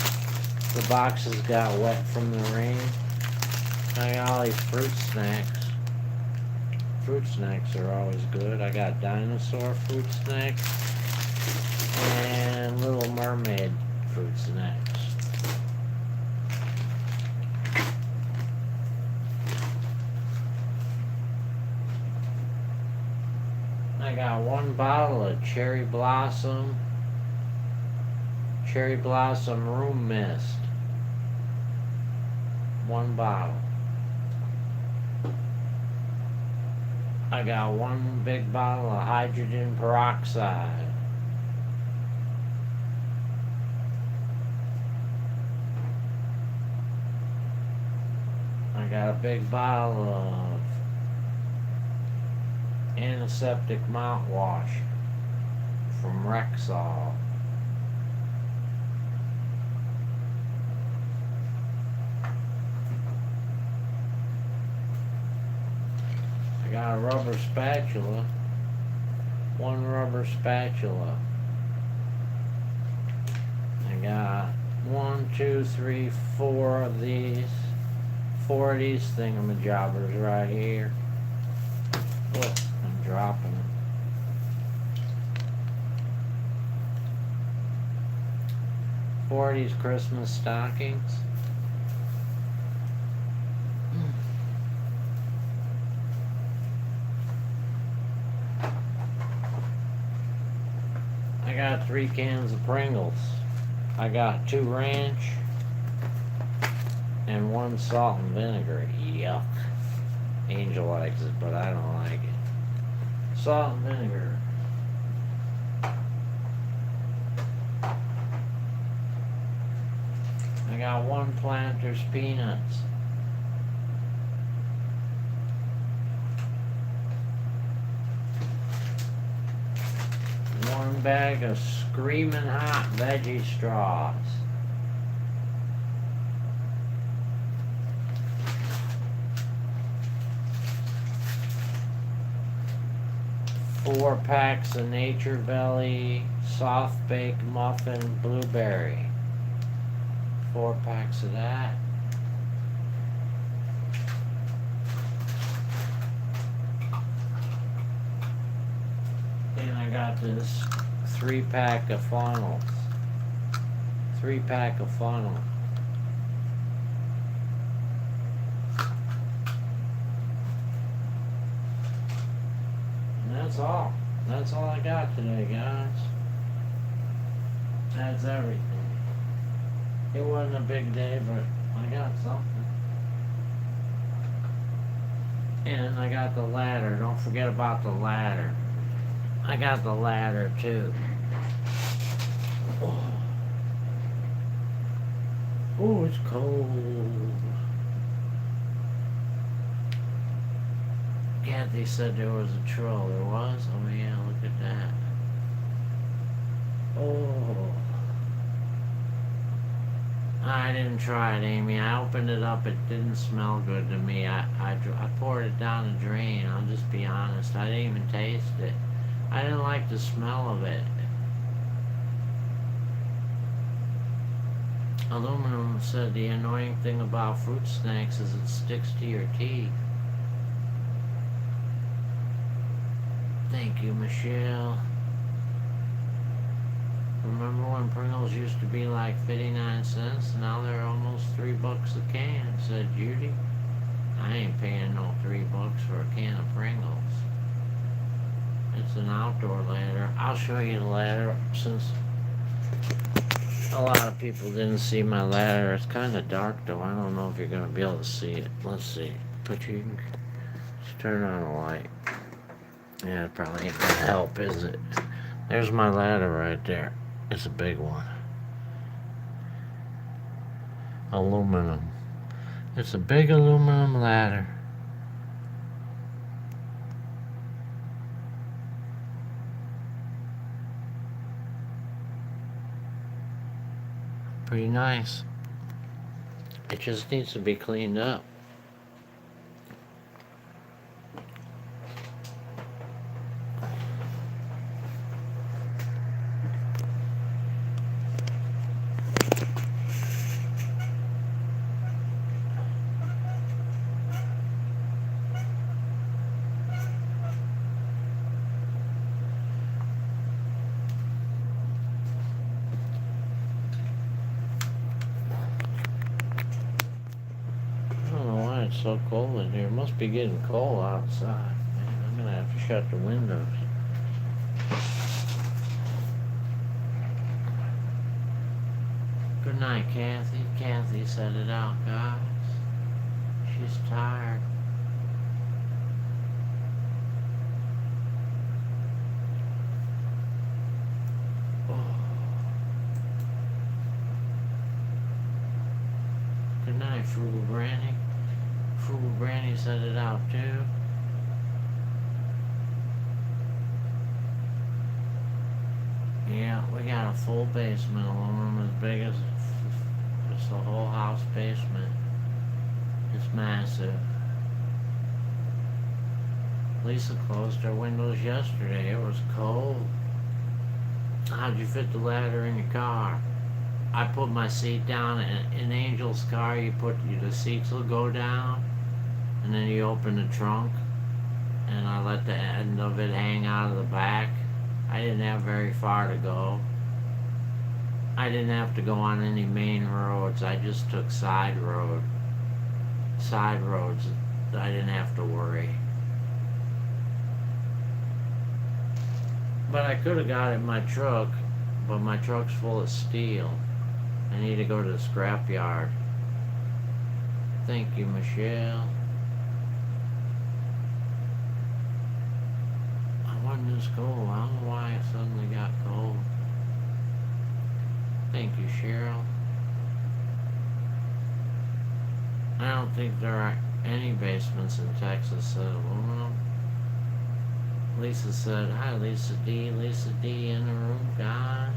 the boxes got wet from the rain. I got all these fruit snacks. Fruit snacks are always good. I got dinosaur fruit snacks and Little Mermaid fruit snacks. I got one bottle of Cherry Blossom Room Mist. One bottle. I got one big bottle of hydrogen peroxide. I got a big bottle of antiseptic mouthwash from Rexall. I got a rubber spatula. One rubber spatula. I got 1, 2, 3, 4 of these. 4 of these thingamajobbers right here. Look, I'm dropping them. 4 of these Christmas stockings. I got 3 cans of Pringles. I got 2 ranch and 1 salt and vinegar. Yuck. Angel likes it, but I don't like it. Salt and vinegar. I got 1 Planters peanuts. One bag of screaming hot veggie straws. 4 packs of Nature Valley soft baked muffin blueberry. 4 packs of that. Then I got this 3-pack of funnels. 3-pack of funnels. And that's all. That's all I got today, guys. That's everything. It wasn't a big day, but I got something. And I got the ladder. Don't forget about the ladder. I got the ladder too. Oh, it's cold. Kathy said there was a troll. There was? Oh yeah, look at that. Oh. I didn't try it, Amy. I opened it up. It didn't smell good to me. I poured it down the drain. I'll just be honest. I didn't even taste it. I didn't like the smell of it. Aluminum said the annoying thing about fruit snacks is it sticks to your teeth. Thank you, Michelle. Remember when Pringles used to be like 59 cents? Now they're almost $3 a can, said Judy. I ain't paying no $3 for a can of Pringles. It's an outdoor ladder. I'll show you the ladder since a lot of people didn't see my ladder. It's kind of dark though. I don't know if you're going to be able to see it. Let's see. But you can just turn on a light. Yeah, it probably ain't going to help, is it? There's my ladder right there. It's a big one. Aluminum. It's a big aluminum ladder. Pretty nice. It just needs to be cleaned up. so cold in here. It must be getting cold outside. Man, I'm gonna have to shut the windows. Good night, Kathy. Kathy said it out, guys. She's tired. Oh. Good night, Frugal Granny. Frugal Granny said it out, too. Yeah, we got a full basement, aluminum as big as it's the whole house basement. It's massive. Lisa closed her windows yesterday. It was cold. How'd you fit the ladder in your car? I put my seat down. In Angel's car, the seats will go down, and then you open the trunk, and I let the end of it hang out of the back. I didn't have very far to go. I didn't have to go on any main roads. I just took side roads. I didn't have to worry. But I could have got in my truck, but my truck's full of steel. I need to go to the scrapyard. Thank you, Michelle. I wasn't this cold. I don't know why it suddenly got cold. Thank you, Cheryl. I don't think there are any basements in Texas, said aluminum. Lisa said, hi, Lisa D. Lisa D in the room, guys.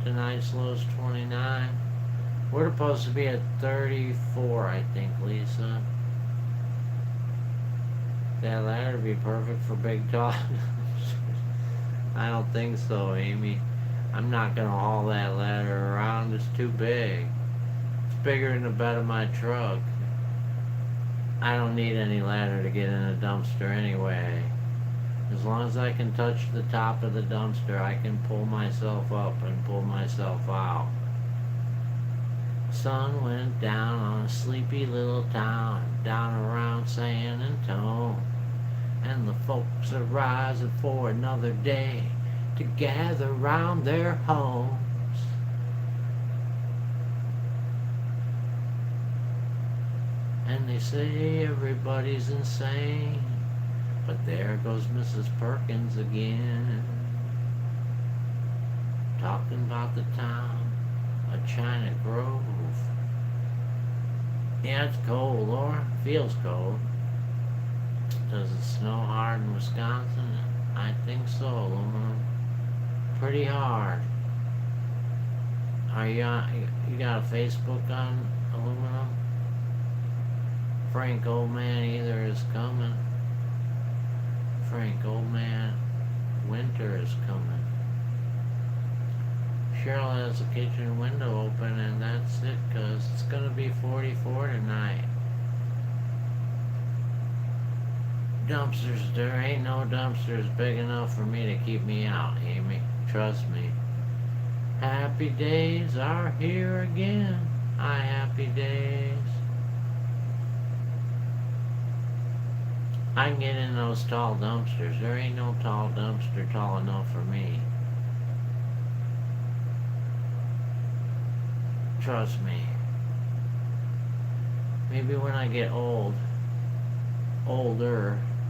Tonight's low's 29. We're supposed to be at 34, I think, Lisa. That ladder would be perfect for big dogs. I don't think so, Amy. I'm not going to haul that ladder around. It's too big. It's bigger than the bed of my truck. I don't need any ladder to get in a dumpster anyway. As long as I can touch the top of the dumpster, I can pull myself up and pull myself out. Sun went down on a sleepy little town down around San Antonio, and the folks are rising for another day to gather round their homes. And they say everybody's insane, but there goes Mrs. Perkins again, talking about the town of China Grove. Yeah, it's cold, Laura. Feels cold. Does it snow hard in Wisconsin? I think so, aluminum. Pretty hard. Are you got a Facebook on aluminum? Frank Old Man either is coming. Frank Old Man, winter is coming. Cheryl has the kitchen window open, and that's it, because it's going to be 44 tonight. Dumpsters, there ain't no dumpsters big enough for me to keep me out, Amy. Trust me. Happy days are here again. Hi, happy days. I can get in those tall dumpsters. There ain't no tall dumpster tall enough for me. Trust me. Maybe when I get older,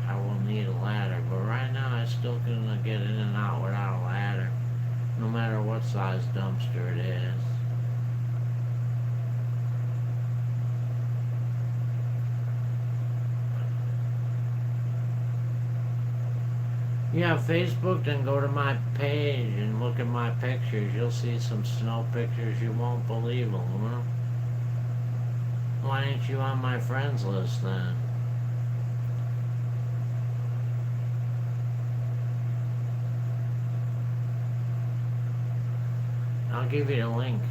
I will need a ladder. But right now, I'm still gonna get in and out without a ladder, no matter what size dumpster it is. You have Facebook, then go to my page and look at my pictures. You'll see some snow pictures you won't believe them. Huh? Why ain't you on my friends list then? I'll give you the link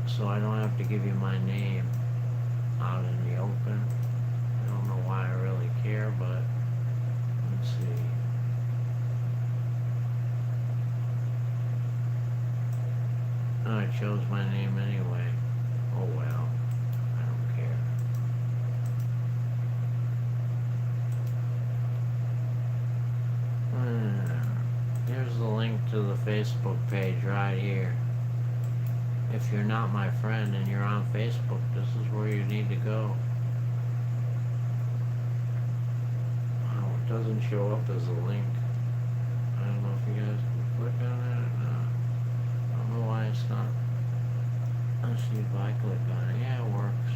so I don't have to give you my name out in the open. I don't know why I really care, but let's see. Oh, it shows my name anyway. Oh well, I don't care. link to the Facebook page right here. If you're not my friend and you're on Facebook, this is where you need to go. Oh, it doesn't show up as a link. I don't know if you guys can click on it or not. I don't know why it's not. Let's see if I click on it. Yeah, it works.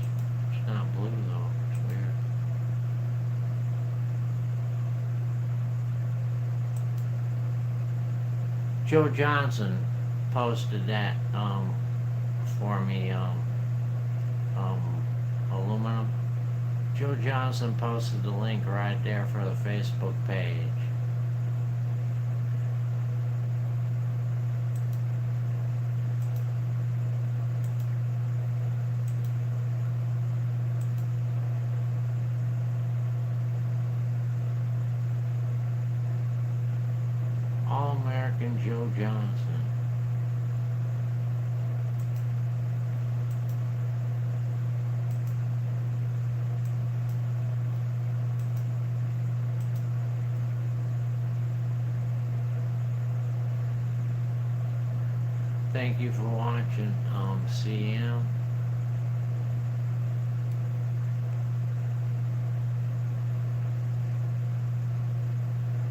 It's not blue though. It's weird. Joe Johnson posted that for me, aluminum. Joe Johnson posted the link right there for the Facebook page. All-American Joe Johnson. Thank you for watching, CM.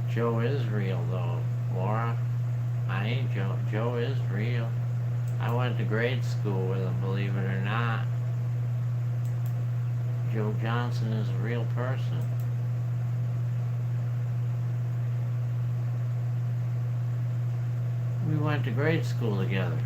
Joe is real though, Laura. I ain't Joe. Joe is real. I went to grade school with him, believe it or not. Joe Johnson is a real person. We went to grade school together.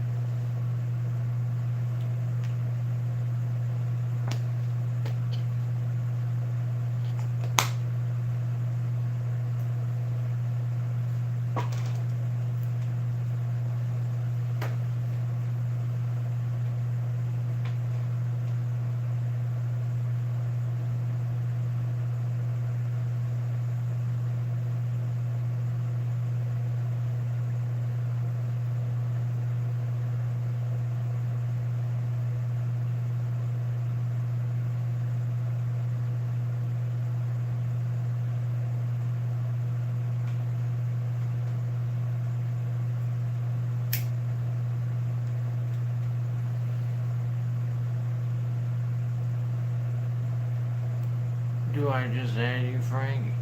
Do I just add you, Frank?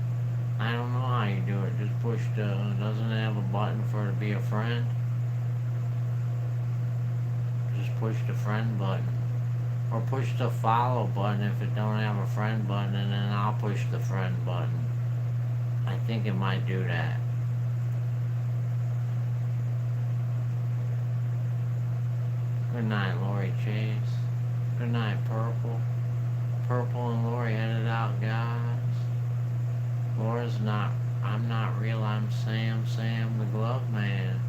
I don't know how you do it. Just push the, doesn't it have a button for to be a friend? Just push the friend button. Or push the follow button if it don't have a friend button, and then I'll push the friend button. I think it might do that. Good night, Lori Chase. Good night, Purple. Purple and Lori headed out, guys. Laura's not, I'm not real, I'm Sam the Glove Man.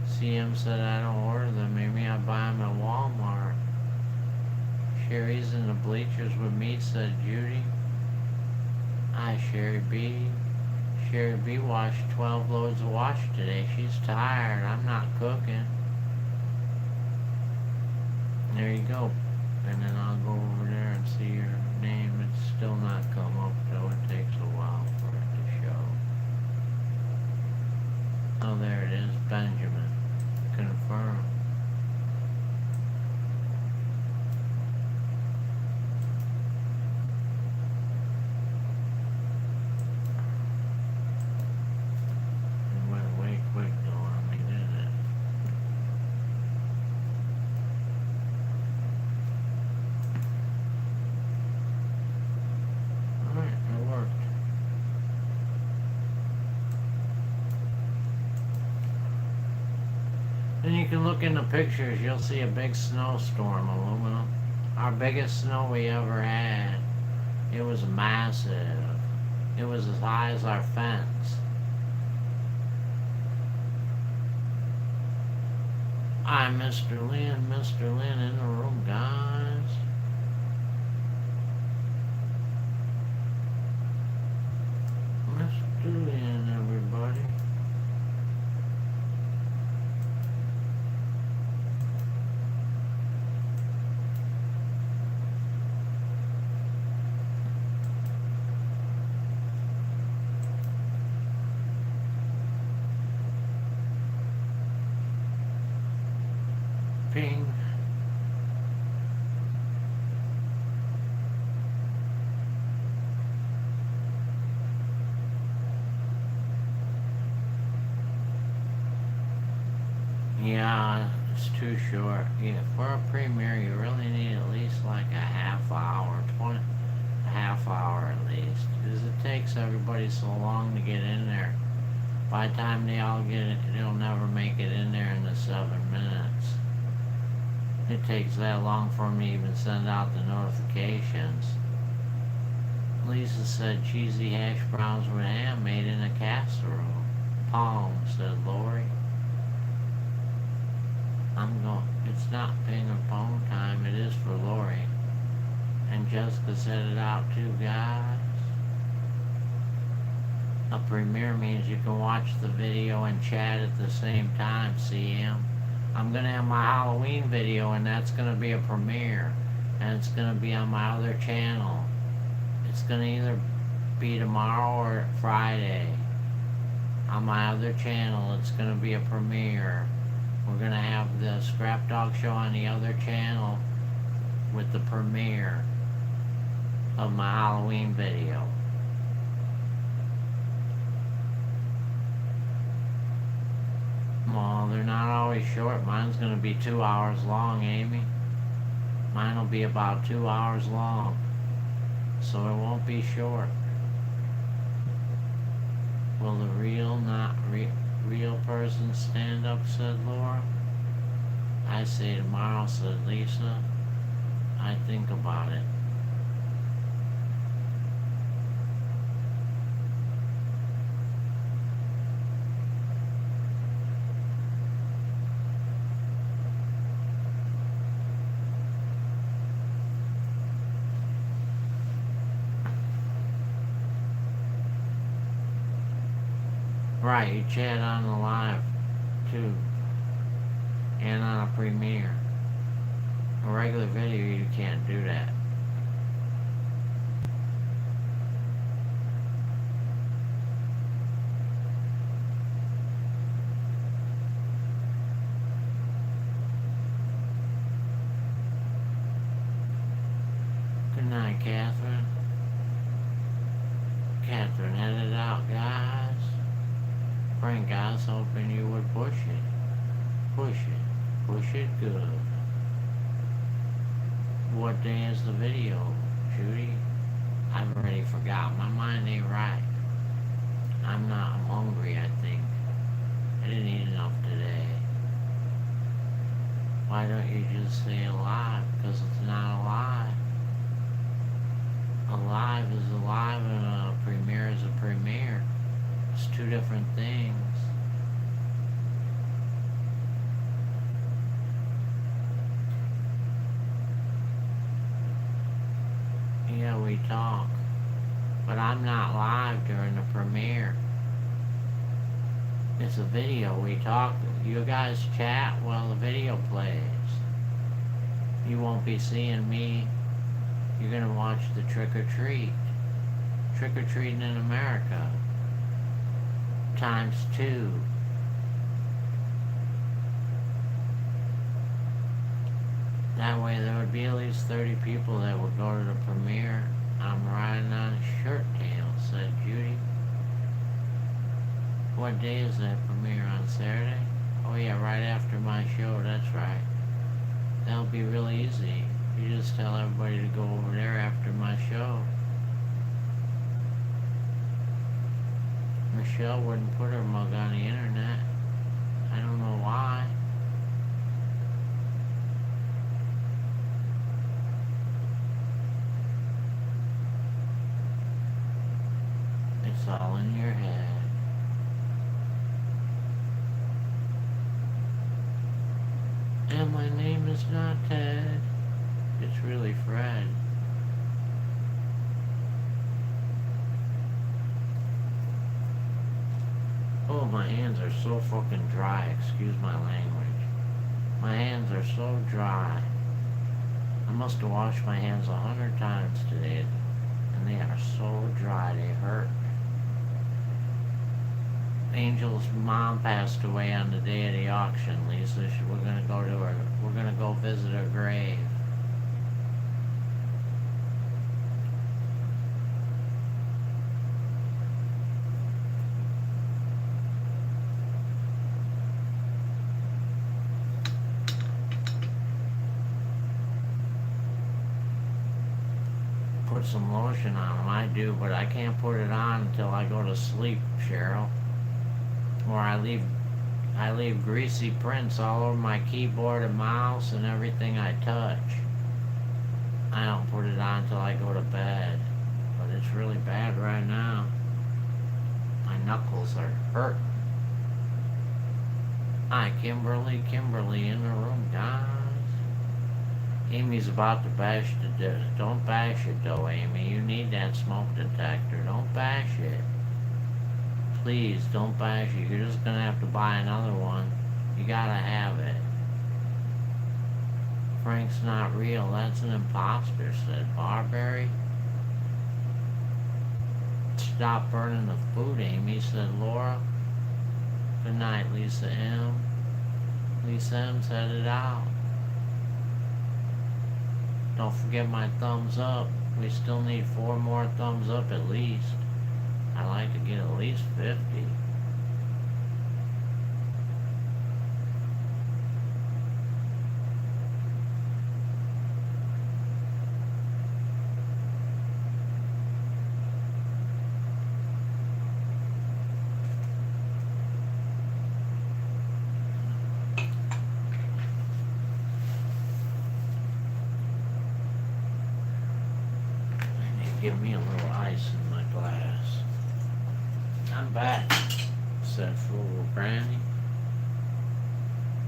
CM said I don't order them, maybe I buy them at Walmart. Sherry's in the bleachers with me, said Judy. Hi, Sherry B. Sherry B washed 12 loads of wash today. She's tired. I'm not cooking. There you go. And then I'll go over there and see your name. It's still not come up, though. It takes a while for it to show. Oh, there it is. Benjamin. Confirm. It went way quick, though. I mean, isn't it? Alright, it worked. Then you can look in the pictures, you'll see a big snowstorm, aluminum. Our biggest snow we ever had. It was massive. It was as high as our fence. Hi, Mr. Lynn in the room, guys. Mr. Lynn, everybody. Ping. Yeah, it's too short. Yeah, for a premiere, you really need at least like a half hour, a half hour at least, because it takes everybody so long to get in there. By the time they all get it, they'll never make it in there in the 7 minutes. It takes that long for them to even send out the notifications. Lisa said cheesy hash browns with ham made in a casserole. Palm, said Lori. It's not ping or pong time, it is for Lori. And Jessica said it out too, guys. A premiere means you can watch the video and chat at the same time, CM. I'm gonna have my Halloween video, and that's gonna be a premiere. And it's gonna be on my other channel. It's gonna either be tomorrow or Friday. On my other channel, it's gonna be a premiere. We're gonna have the Scrap Dog Show on the other channel with the premiere of my Halloween video. Well, they're not always short. Mine's gonna be 2 hours long, Amy. Mine will be about 2 hours long, so it won't be short. Will the real person stand up, said Laura. I say tomorrow, said Lisa. I think about it. Right, you chat on the live too, and on a premiere. A regular video, you can't do that. Good night, Catherine. Catherine headed out, guys. Frank, I was hoping you would push it. Push it good. What day is the video, Judy? I've already forgot. My mind ain't right. I'm hungry, I think. I didn't eat enough today. Why don't you just say alive? Because it's not alive. Alive is alive and a premiere is a premiere. It's two different things. Yeah, we talk. But I'm not live during the premiere. It's a video. We talk. You guys chat while the video plays. You won't be seeing me. You're gonna watch the trick or treat. Trick or treating in America. ×2. That way there would be at least 30 people that would go to the premiere. I'm riding on a shirt tail, said Judy. What day is that premiere, on Saturday? Oh yeah, right after my show, that's right. That'll be really easy. You just tell everybody to go over there after my show. Michelle wouldn't put her mug on the internet. I don't know why. It's all in your head. And my name is not Ted. It's really Fred. Oh, my hands are so fucking dry, excuse my language. My hands are so dry. I must have washed my hands 100 times today, and they are so dry, they hurt. Angel's mom passed away on the day of the auction, Lisa. We're gonna go to her. We're gonna go visit her grave. Put some lotion on them. I do, but I can't put it on until I go to sleep, Cheryl. Or I leave greasy prints all over my keyboard and mouse and everything I touch. I don't put it on until I go to bed. But it's really bad right now. My knuckles are hurt. Hi, Kimberly in the room, guys. Amy's about to bash the don't bash it though, Amy. You need that smoke detector. Don't bash it. Please, don't bash it. You're just gonna have to buy another one. You gotta have it. Frank's not real. That's an imposter, said Barberry. Stop burning the food, Amy, said Laura. Good night, Lisa M. Lisa M's headed out. Don't forget my thumbs up. We still need 4 more thumbs up at least. I'd like to get at least 50. Give me a little ice in my glass. I'm back, said Fool Granny.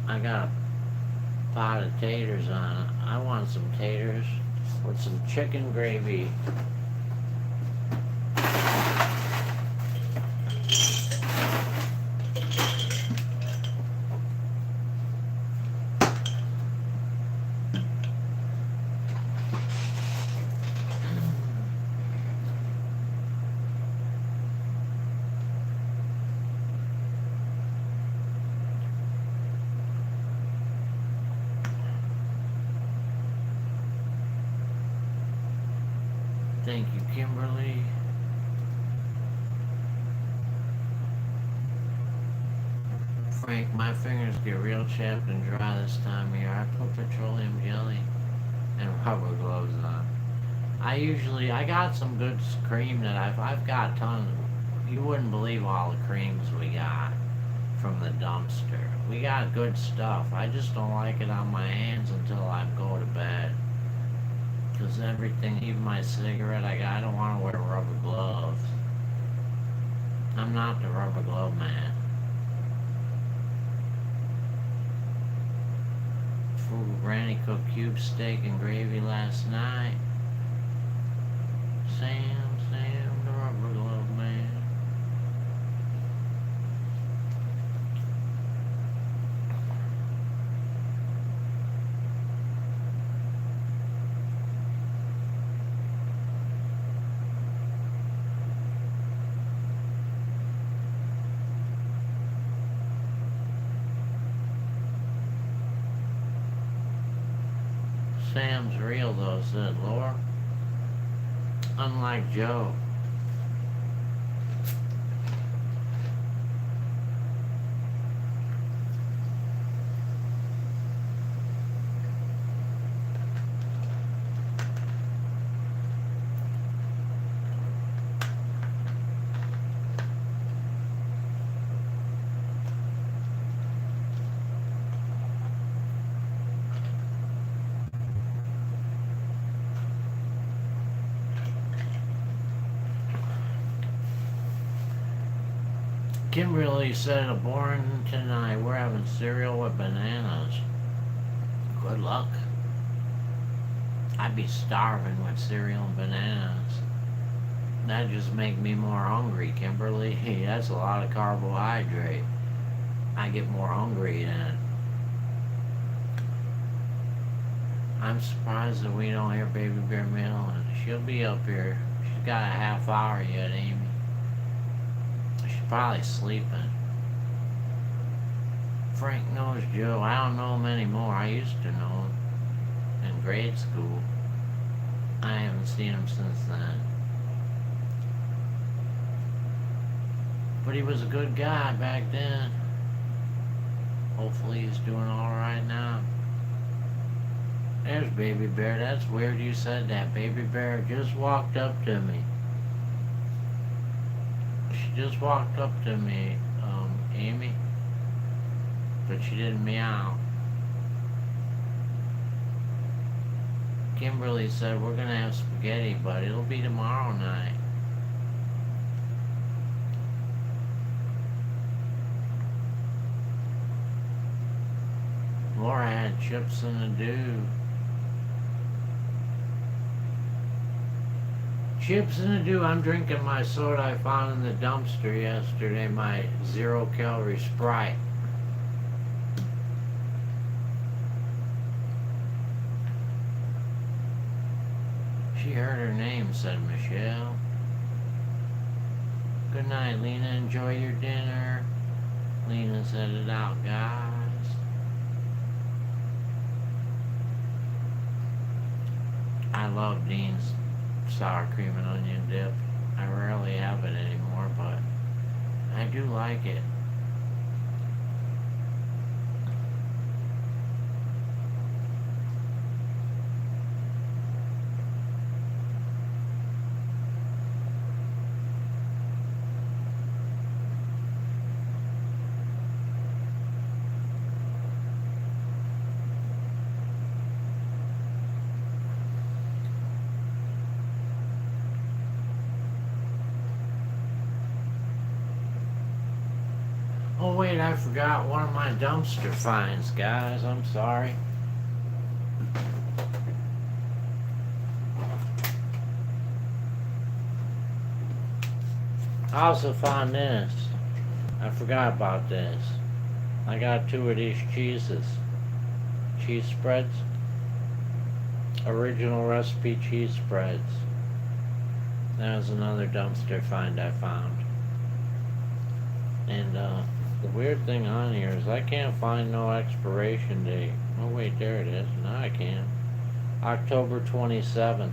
I got a pot of taters on it. I want some taters with some chicken gravy. Thank you, Kimberly. Frank, my fingers get real chapped and dry this time of year. I put petroleum jelly and rubber gloves on. I got some good cream that I've got tons. You wouldn't believe all the creams we got from the dumpster. We got good stuff. I just don't like it on my hands until I go to bed. Because everything, even my cigarette, I don't want to wear rubber gloves. I'm not the rubber glove man. Granny cooked cube steak and gravy last night. Sam, the rubber glove man. Sam's real though, said Laura. Unlike Joe. Kimberly said, "Born tonight. We're having cereal with bananas." Good luck. I'd be starving with cereal and bananas. That just make me more hungry, Kimberly. That's a lot of carbohydrate. I get more hungry then. I'm surprised that we don't hear Baby Bear Mill. She'll be up here. She's got a half hour yet, Amy. She's probably sleeping. Frank knows Joe. I don't know him anymore. I used to know him in grade school. I haven't seen him since then. But he was a good guy back then. Hopefully he's doing alright now. There's Baby Bear. That's weird you said that. Baby Bear just walked up to me. She just walked up to me, Amy. But she didn't meow. Kimberly said we're gonna have spaghetti, but it'll be tomorrow night. Laura had chips in the dew. Chips in the dew. I'm drinking my soda I found in the dumpster yesterday, my 0-calorie Sprite. She heard her name, said Michelle. Good night, Lena. Enjoy your dinner. Lena said it out, guys. I love Dean's sour cream and onion dip. I rarely have it anymore, but I do like it. Oh wait, I forgot one of my dumpster finds, guys. I'm sorry. I also found this. I forgot about this. I got 2 of these cheeses. Cheese spreads. Original recipe cheese spreads. That was another dumpster find I found. And the weird thing on here is I can't find no expiration date. Oh wait, there it is. Now I can. October 27th.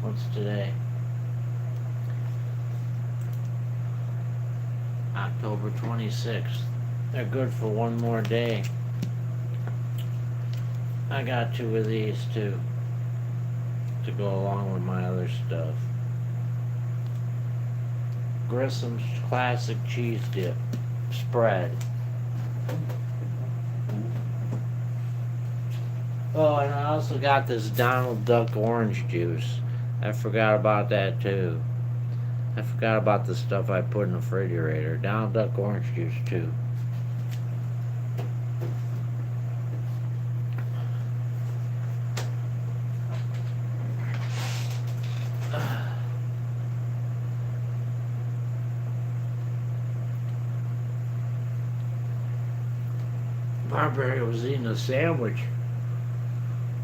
What's today? October 26th. They're good for one more day. I got 2 of these too, to go along with my other stuff. Grissom's classic cheese dip spread. Oh, and I also got this Donald Duck orange juice. I forgot about that too. I forgot about the stuff I put in the refrigerator. Donald Duck orange juice too. Barberry was eating a sandwich.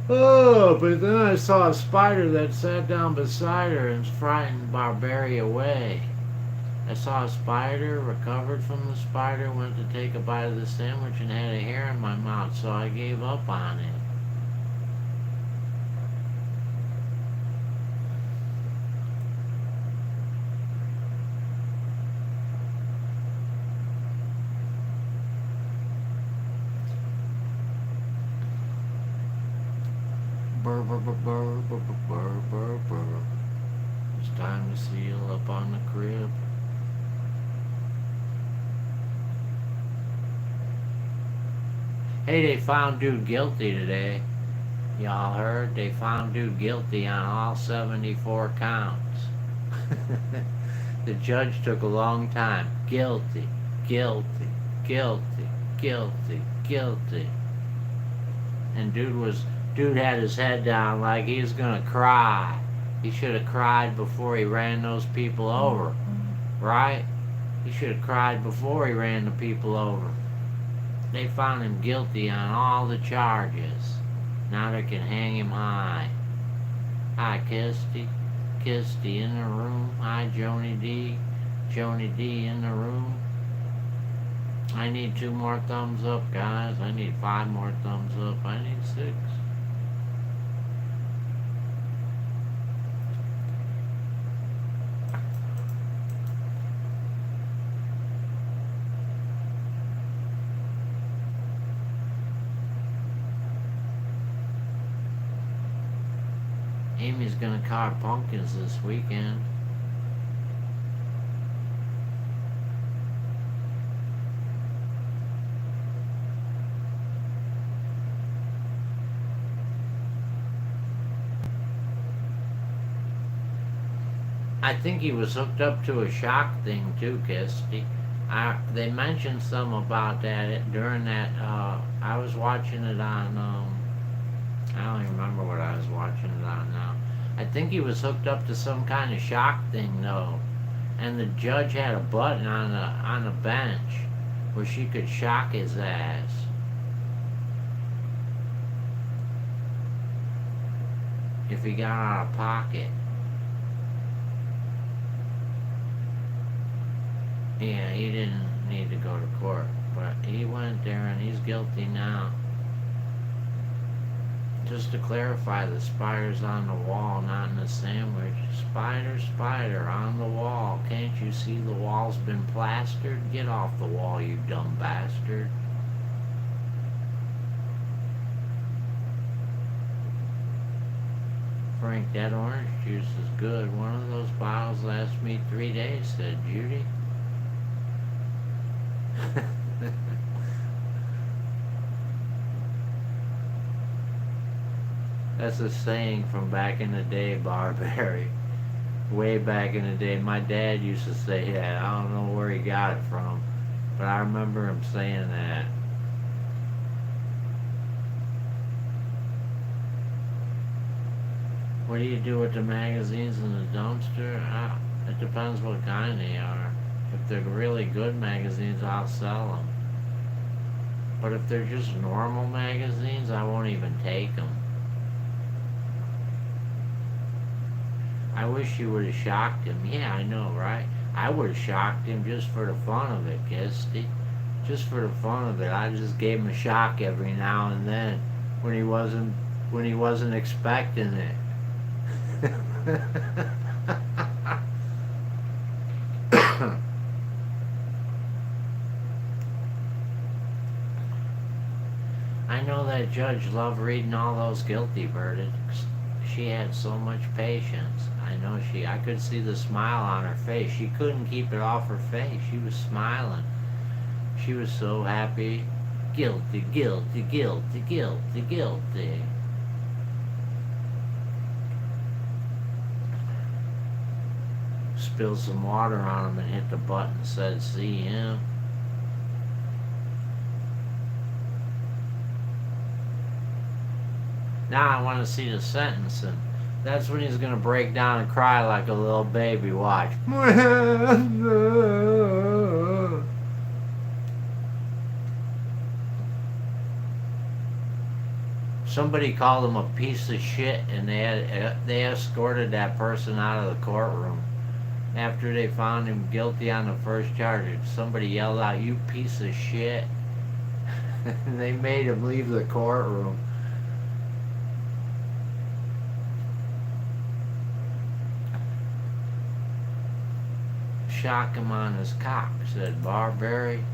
Oh, but then I saw a spider that sat down beside her and frightened Barberry away. I saw a spider, recovered from the spider, went to take a bite of the sandwich and had a hair in my mouth, so I gave up on it. Burr, burr, burr, burr, burr, burr, burr, burr. It's time to seal up on the crib. Hey, they found dude guilty today. Y'all heard? They found dude guilty on all 74 counts. The judge took a long time. Guilty, guilty, guilty, guilty, guilty. And dude had his head down like he was gonna cry. He should have cried before he ran those people over, right? He should have cried before he ran the people over. They found him guilty on all the charges. Now they can hang him high. Hi, Kisty. Kisty in the room. Hi, Joni D. Joni D in the room. I need 2 more thumbs up, guys. I need 5 more thumbs up. I need 6. Amy's gonna carve pumpkins this weekend. I think he was hooked up to a shock thing too, Kisty. They mentioned some about that during that. I was watching it on. I don't even remember what I was watching it on now. I think he was hooked up to some kind of shock thing though, and the judge had a button on the bench where she could shock his ass. If he got out of pocket. Yeah, he didn't need to go to court, but he went there and he's guilty now. Just to clarify, the spider's on the wall, not in the sandwich. Spider, spider, on the wall. Can't you see the wall's been plastered? Get off the wall, you dumb bastard. Frank, that orange juice is good. One of those bottles lasts me 3 days, said Judy. That's a saying from back in the day, Barberry. Way back in the day. My dad used to say that. I don't know where he got it from, but I remember him saying that. What do you do with the magazines in the dumpster? It depends what kind they are. If they're really good magazines, I'll sell them. But if they're just normal magazines, I won't even take them. I wish you would have shocked him. Yeah, I know, right? I would have shocked him just for the fun of it, Kisty. Just for the fun of it. I just gave him a shock every now and then when he wasn't expecting it. I know that judge loved reading all those guilty verdicts. She had so much patience. I could see the smile on her face. She couldn't keep it off her face. She was smiling. She was so happy. Guilty, guilty, guilty, guilty, guilty. Spilled some water on him and hit the button, said, see him. Now I want to see the sentencing. That's when he's going to break down and cry like a little baby. Watch. Somebody called him a piece of shit, and they escorted that person out of the courtroom. After they found him guilty on the first charge, somebody yelled out, "You piece of shit." And they made him leave the courtroom. Shock him on his cock, said Barberry.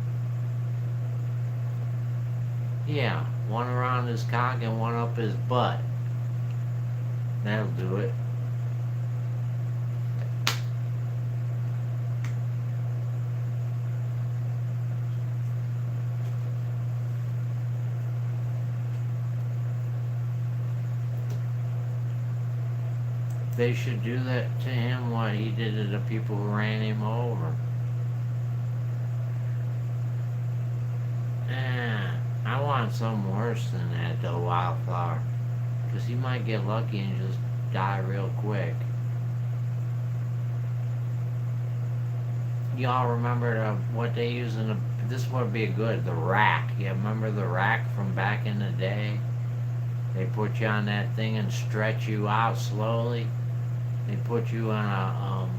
Yeah, one around his cock and one up his butt. That'll do it. They should do that to him, what he did to the people who ran him over. I want something worse than that, though, Wildflower. Because he might get lucky and just die real quick. Y'all remember what they use in the... This would be good, the rack. You remember the rack from back in the day? They put you on that thing and stretch you out slowly. They put you on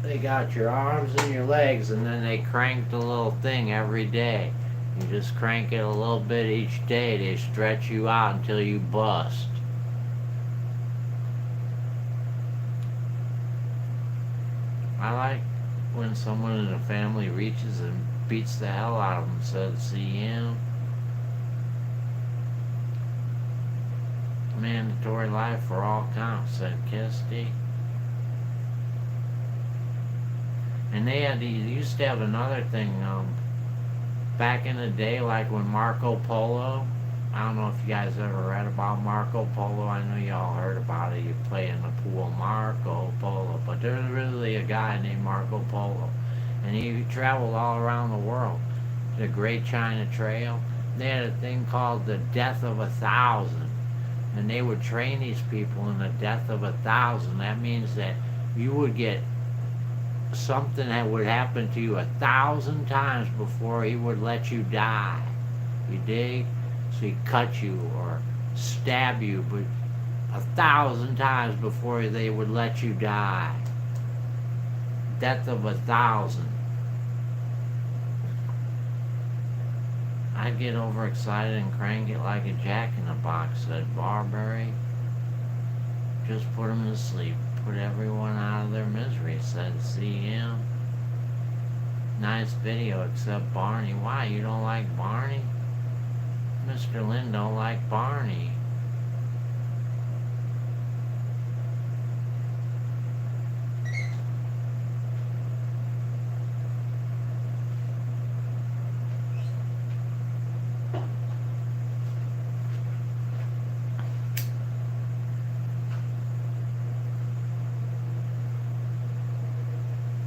they got your arms and your legs, and then they crank the little thing every day. You just crank it a little bit each day. They stretch you out until you bust. I like when someone in the family reaches and beats the hell out of them and says, see him? Mandatory life for all counts, said Kisty. And they used to have another thing, back in the day, like when Marco Polo, I don't know if you guys ever read about Marco Polo. I know y'all heard about it. You play in the pool, Marco Polo. But there's really a guy named Marco Polo. And he traveled all around the world. The Great China Trail. They had a thing called the Death of 1,000. And they would train these people in the death of 1,000. That means that you would get something that would happen to you 1,000 times before he would let you die. You dig? So he'd cut you or stab you, but 1,000 times before they would let you die. Death of 1,000. I'd get overexcited and crank it like a jack-in-the-box, said Barberry. Just put him to sleep. Put everyone out of their misery, said CM. Nice video, except Barney. Why, you don't like Barney? Mr. Lynn don't like Barney.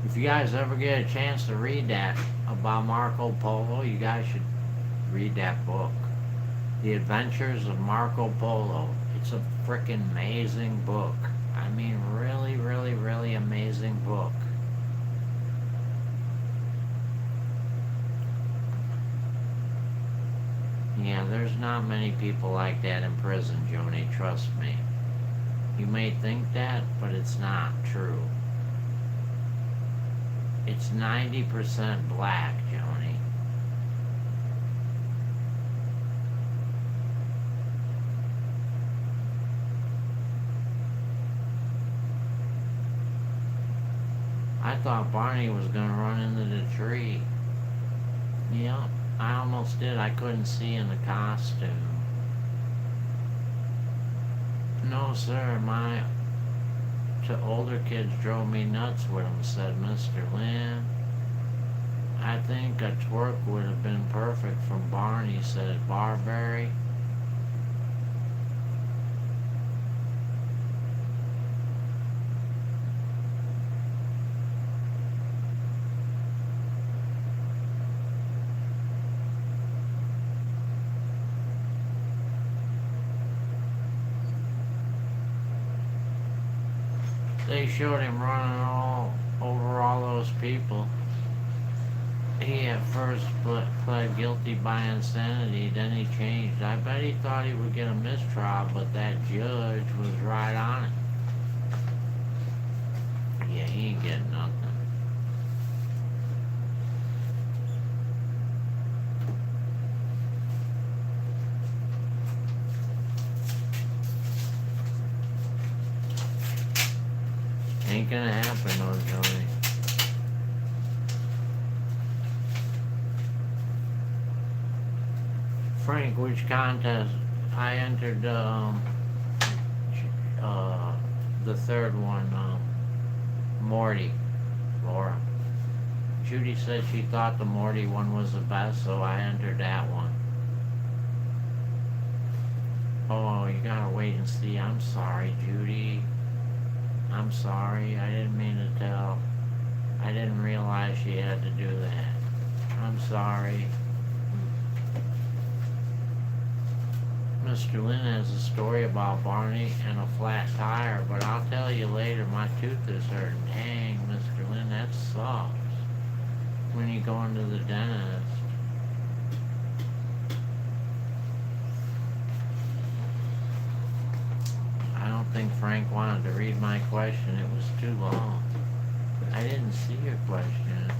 If you guys ever get a chance to read that about Marco Polo, you guys should read that book. The Adventures of Marco Polo. It's a freaking amazing book. I mean, really, really, really amazing book. Yeah, there's not many people like that in prison, Joni, trust me. You may think that, but it's not true. It's 90% black, Joni. I thought Barney was gonna run into the tree. Yep, I almost did. I couldn't see in the costume. No, sir, my older kids drove me nuts with them, said Mr. Lynn. I think a twerk would have been perfect from Barney, said Barberry. They showed him running all over all those people. He at first pled guilty by insanity, then he changed. I bet he thought he would get a mistrial, but that judge was right on it. Yeah, he ain't getting nothing. Ain't gonna happen, though, Johnny. Frank, which contest? I entered the third one, Morty, Laura. Judy said she thought the Morty one was the best, so I entered that one. Oh, you gotta wait and see. I'm sorry, Judy. I'm sorry. I didn't mean to tell. I didn't realize she had to do that. I'm sorry. Mr. Lynn has a story about Barney and a flat tire, but I'll tell you later. My tooth is hurting. Dang, Mr. Lynn, that sucks. When you go into the dentist. I don't think Frank wanted to read my question. It was too long. I didn't see your question.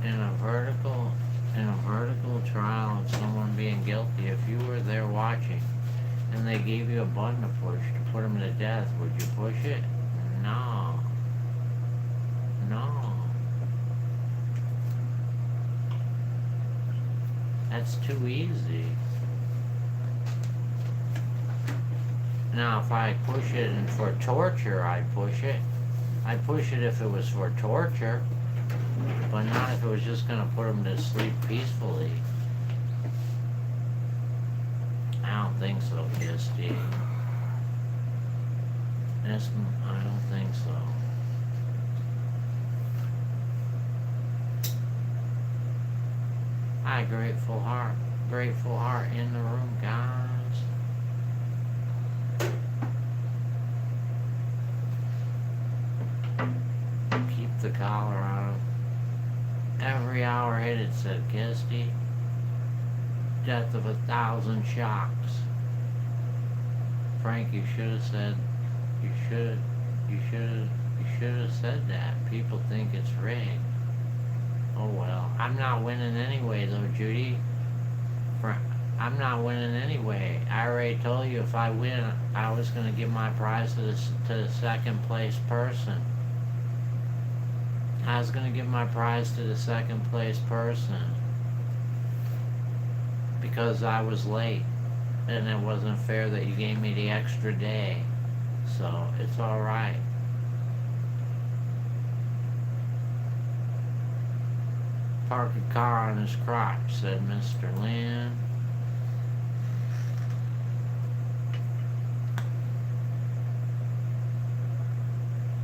In a vertical trial of someone being guilty, if you were there watching and they gave you a button to push to put them to death, would you push it? No. No. That's too easy. Now, if I push it and for torture, I'd push it. I'd push it if it was for torture, but not if it was just going to put them to sleep peacefully. I don't think so, Kisty. I don't think so. Hi, grateful heart in the room, guys. Keep the collar on. Every hour hit it, said Kisty. Death of 1,000 shocks. Frank, you should have said, you should have said that. People think it's rigged. Oh well, I'm not winning anyway though, Judy. I'm not winning anyway. I already told you if I win, I was going to give my prize to the second place person. I was going to give my prize to the second place person. Because I was late. And it wasn't fair that you gave me the extra day. So, it's alright. Park a car on his crotch, said Mr. Lynn.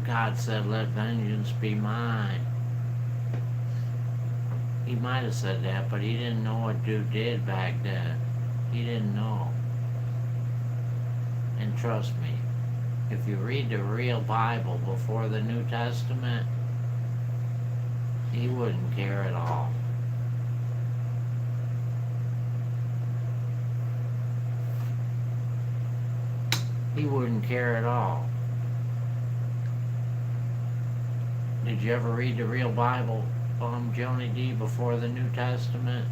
God said, let vengeance be mine. He might have said that, but he didn't know what dude did back then. He didn't know. And trust me, if you read the real Bible before the New Testament, he wouldn't care at all. He wouldn't care at all. Did you ever read the real Bible, Joni D, before the New Testament?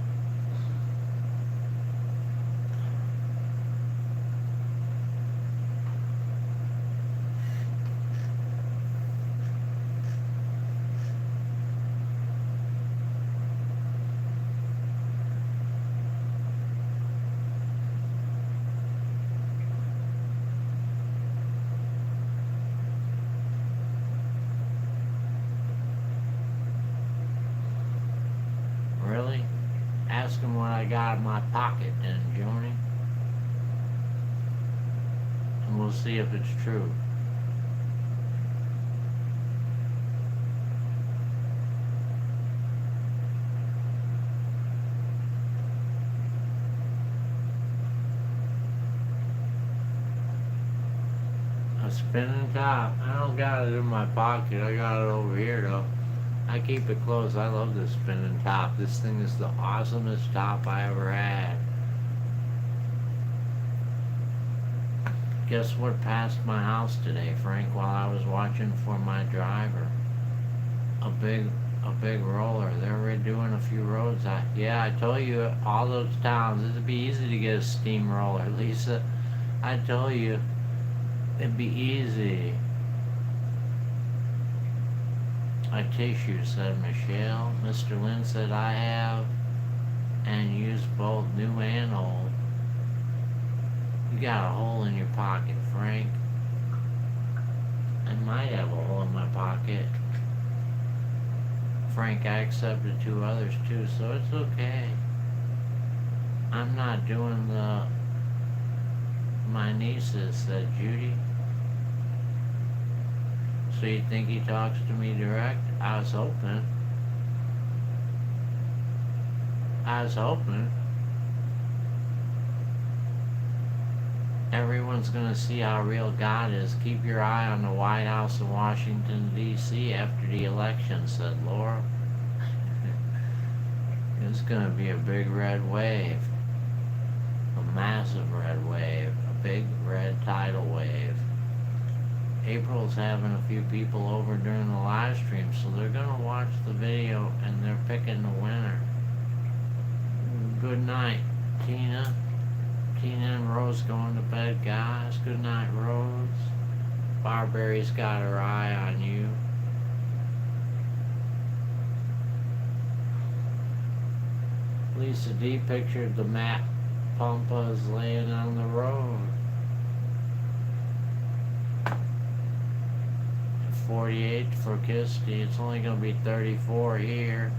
Really? Ask him what I got in my pocket then, Joni. And we'll see if it's true. A spinning top. I don't got it in my pocket. I got it over here though. I keep it close. I love this spinning top. This thing is the awesomest top I ever had. Guess what passed my house today, Frank, while I was watching for my driver? A big roller. They're redoing a few roads. Yeah, I told you, all those towns, it'd be easy to get a steamroller, Lisa. I told you, it'd be easy. A tissue, said Michelle. Mr. Lynn said I have and use both new and old. You got a hole in your pocket, Frank. I might have a hole in my pocket. Frank, I accepted 2 others too, so it's okay. I'm not doing my nieces, said Judy. So you think he talks to me direct? I was hoping. Everyone's gonna see how real God is. Keep your eye on the White House in Washington, D.C. after the election, said Laura. It's gonna be a big red wave. A massive red wave. A big red tidal wave. April's having a few people over during the live stream, so they're gonna watch the video and they're picking the winner. Good night, Tina. Tina and Rose going to bed, guys. Good night, Rose. Barberry's got her eye on you. Lisa D pictured the map Pampas laying on the road. 48 for Kirsty. It's only going to be 34 here.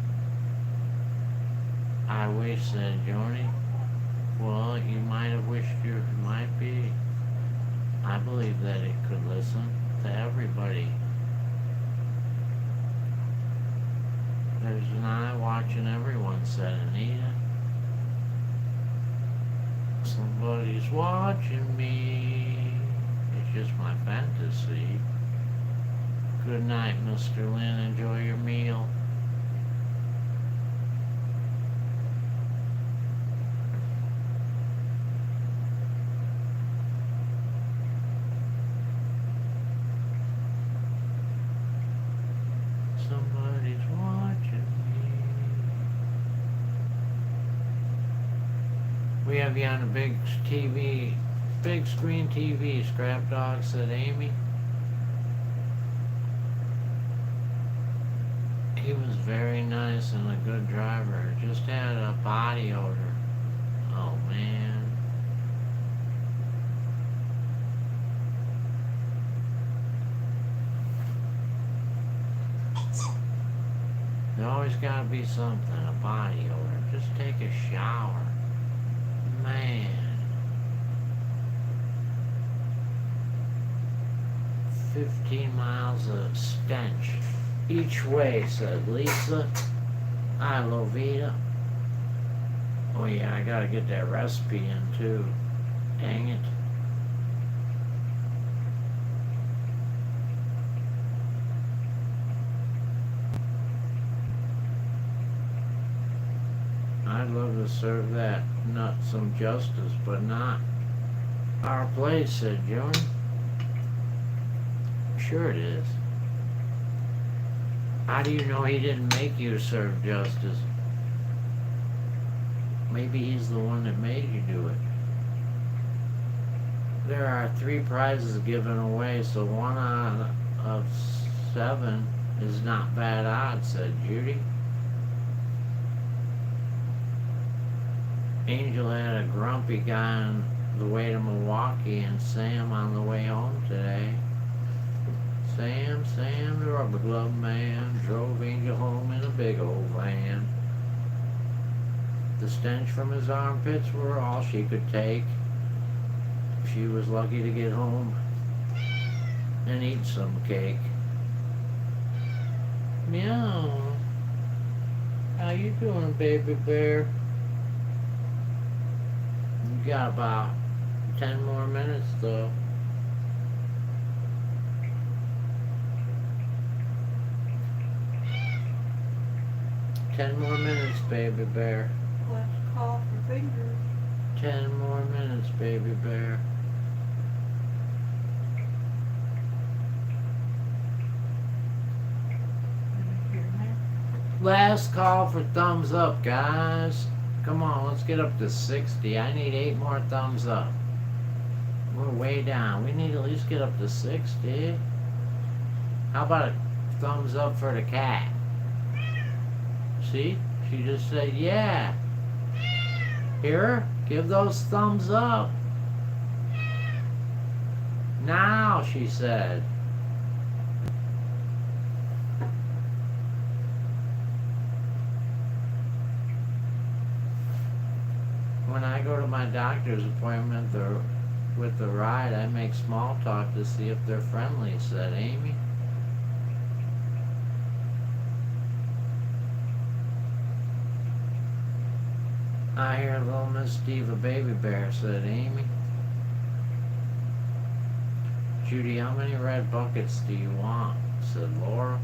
I wish, said Joni. Well, you might have wished you might be. I believe that it could listen to everybody. There's an eye watching everyone, said Anita. Somebody's watching me. It's just my fantasy. Good night, Mr. Lynn. Enjoy your meal. Somebody's watching me. We have you on a big TV, big screen TV, Scrap Dog, said Amy. He was very nice and a good driver. Just had a body odor. Oh man. There always gotta be something, a body odor. Just take a shower. Man. 15 miles of stench each way, said Lisa. I Lovita. Oh yeah, I gotta get that recipe in too. Dang it. I'd love to serve that nut some justice, but not our place, said Joni. Sure it is. How do you know he didn't make you serve justice? Maybe he's the one that made you do it. There are 3 prizes given away, so 1 out of 7 is not bad odds, said Judy. Angel had a grumpy guy on the way to Milwaukee and Sam on the way home today. Sam, the rubber glove man, drove Angel home in a big old van. The stench from his armpits were all she could take. She was lucky to get home and eat some cake. Meow. How you doing, baby bear? You got about 10 more minutes though. Ten more minutes, baby bear. Let's call for fingers. 10 more minutes, baby bear. Last call for thumbs up, guys. Come on, let's get up to 60. I need 8 more thumbs up. We're way down. We need to at least get up to 60. How about a thumbs up for the cat? See? She just said, yeah. Hear her? Give those thumbs up. Now, she said. When I go to my doctor's appointment with the ride, I make small talk to see if they're friendly, said Amy. I hear little Miss Diva Baby Bear, said Amy. Judy, how many red buckets do you want? Said Laura.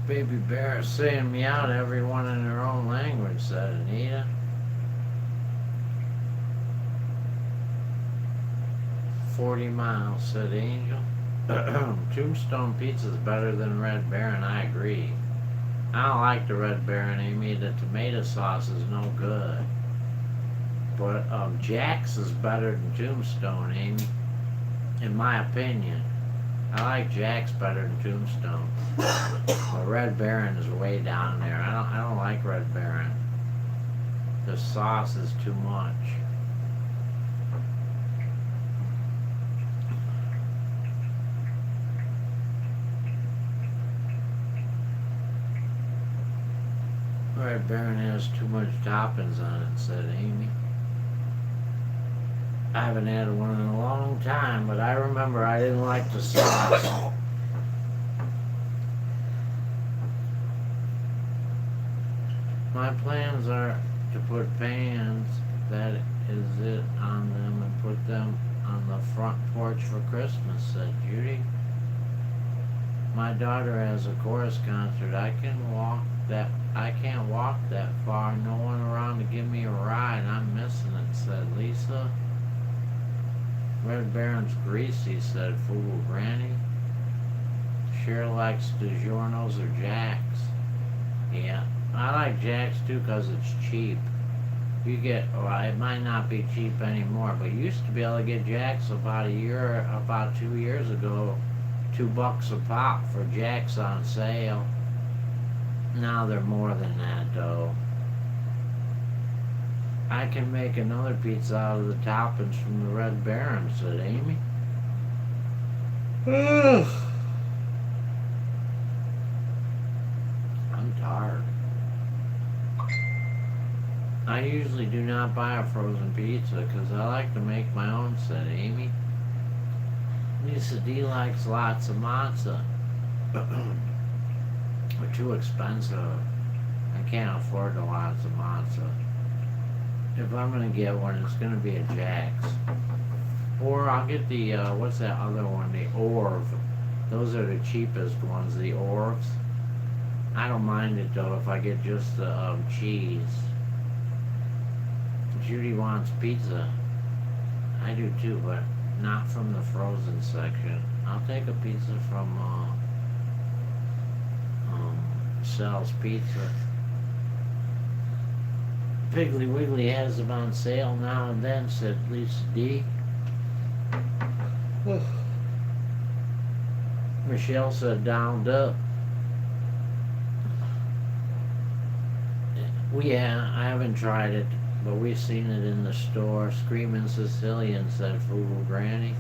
Baby Bear is saying me out, everyone in their own language, said Anita. "40 miles," said Angel. Tombstone Pizza's better than Red Baron, I agree. I don't like the Red Baron, Amy. The tomato sauce is no good. But Jack's is better than Tombstone, Amy. In my opinion. I like Jack's better than Tombstone. But Red Baron is way down there. I don't like Red Baron. The sauce is too much. Red Baron has too much toppings on it, said Amy. I haven't had one in a long time, but I remember I didn't like the sauce. My plans are to put pans, that is it, on them and put them on the front porch for Christmas, said Judy. My daughter has a chorus concert. I can't walk that far. No one around to give me a ride. I'm missing it, said Lisa. Red Baron's greasy, said Fool Granny. Cheryl likes DiGiorno's or Jack's. Yeah, I like Jack's too because it's cheap. You get, well, it might not be cheap anymore, but you used to be able to get Jack's about 2 years ago, $2 a pop for Jack's on sale. Now they're more than that though. I can make another pizza out of the toppings from the Red Baron, said Amy. I'm tired. I usually do not buy a frozen pizza because I like to make my own, said Amy. Lisa D likes lots of matzah. They're too expensive. I can't afford the lots of matzah. If I'm gonna get one, it's gonna be a Jack's. Or I'll get the, what's that other one? The Orv. Those are the cheapest ones, the Orvs. I don't mind it though if I get just the cheese. Judy wants pizza. I do too, but not from the frozen section. I'll take a pizza from Sal's Pizza. Piggly Wiggly has them on sale now and then, said Lisa D. Michelle said downed up. I haven't tried it, but we've seen it in the store. Screaming Sicilian, said Fool Granny.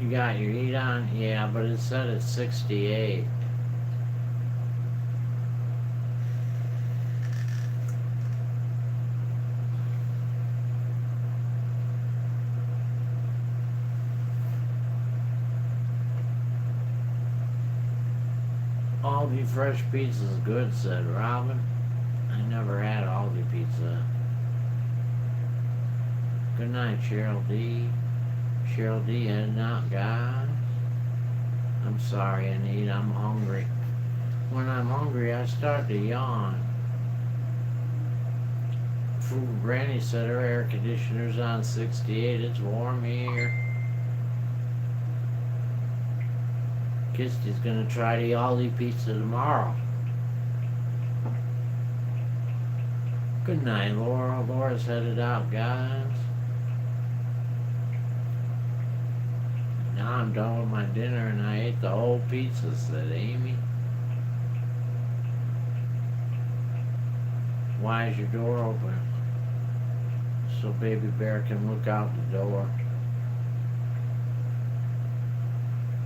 You got your heat on? Yeah, but it said it's 68. Aldi Fresh Pizza's good, said Robin. I never had Aldi pizza. Good night, Cheryl D. Cheryl D heading out, guys. I'm sorry, Anita, I'm hungry. When I'm hungry, I start to yawn. Fool Granny said her air conditioner's on 68. It's warm here. Kisty's gonna try the Aldi pizza tomorrow. Good night, Laura. Laura's headed out, guys. Now I'm done with my dinner and I ate the whole pizza, said Amy. Why is your door open? So Baby Bear can look out the door.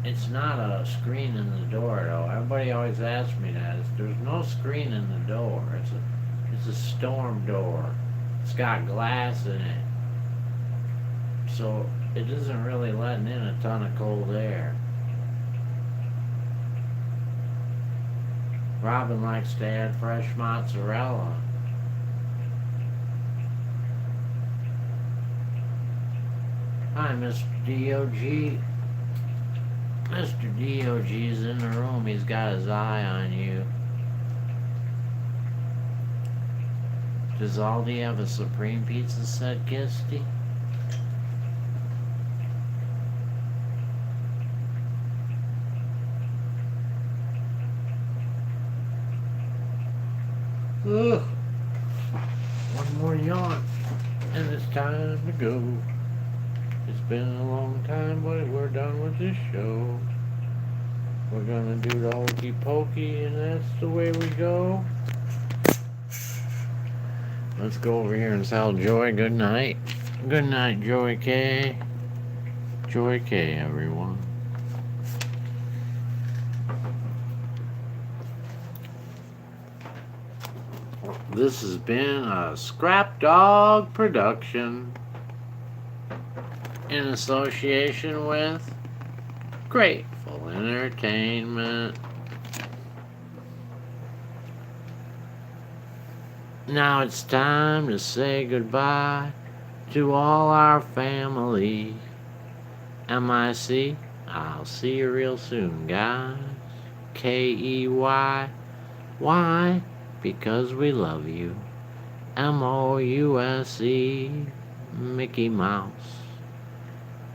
It's not a screen in the door though. Everybody always asks me that. There's no screen in the door. It's a storm door. It's got glass in it. So it isn't really letting in a ton of cold air. Robin likes to add fresh mozzarella. Hi, Miss DOG. Mr. DOG's in the room. He's got his eye on you. Does Aldi have a Supreme Pizza set, Kisty? Ugh. One more yawn, and it's time to go. It's been a long time, but we're done with this show. We're gonna do the hokey pokey, and that's the way we go. Let's go over here and tell Joy good night. Good night, Joy K. Joy K, everyone. This has been a Scrap Dog production in association with Grateful Entertainment. Now it's time to say goodbye to all our family. MIC, I'll see you real soon, guys. KEY, why? Because we love you. MOUSE, Mickey Mouse.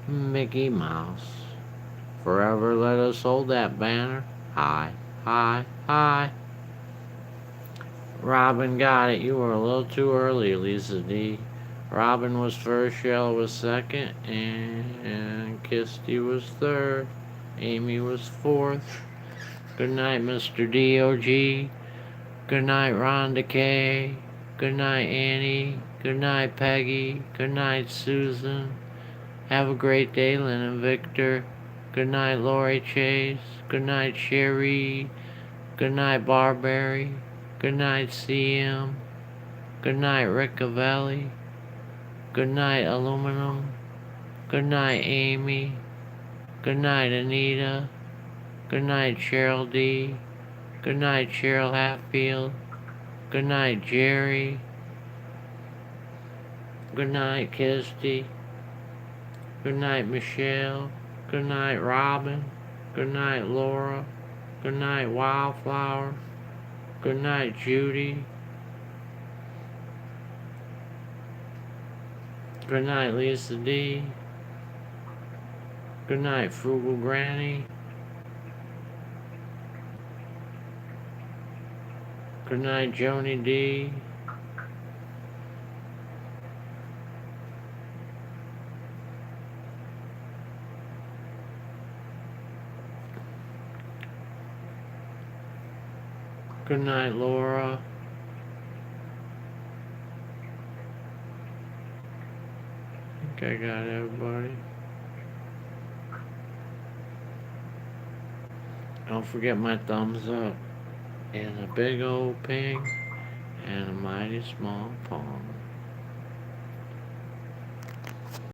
Mickey Mouse. Forever let us hold that banner high, high, high. Robin got it. You were a little too early, Lisa D. Robin was first, Shell was second, and Kisty was third. Amy was fourth. Good night, Mr. DOG. Good night, Rhonda K. Good night, Annie. Good night, Peggy. Good night, Susan. Have a great day, Lynn and Victor. Good night, Lori Chase. Good night, Sherry. Good night, Barberry. Good night, CM. Good night, Riccavelli. Good night, Aluminum. Good night, Amy. Good night, Anita. Good night, Cheryl D. Good night, Cheryl Hatfield. Good night, Jerry. Good night, Kisty. Good night, Michelle. Good night, Robin. Good night, Laura. Good night, Wildflower. Good night, Judy. Good night, Lisa D. Good night, Frugal Granny. Good night, Joni D. Good night, Laura. I think I got everybody. Don't forget my thumbs up and a big old pig and a mighty small palm.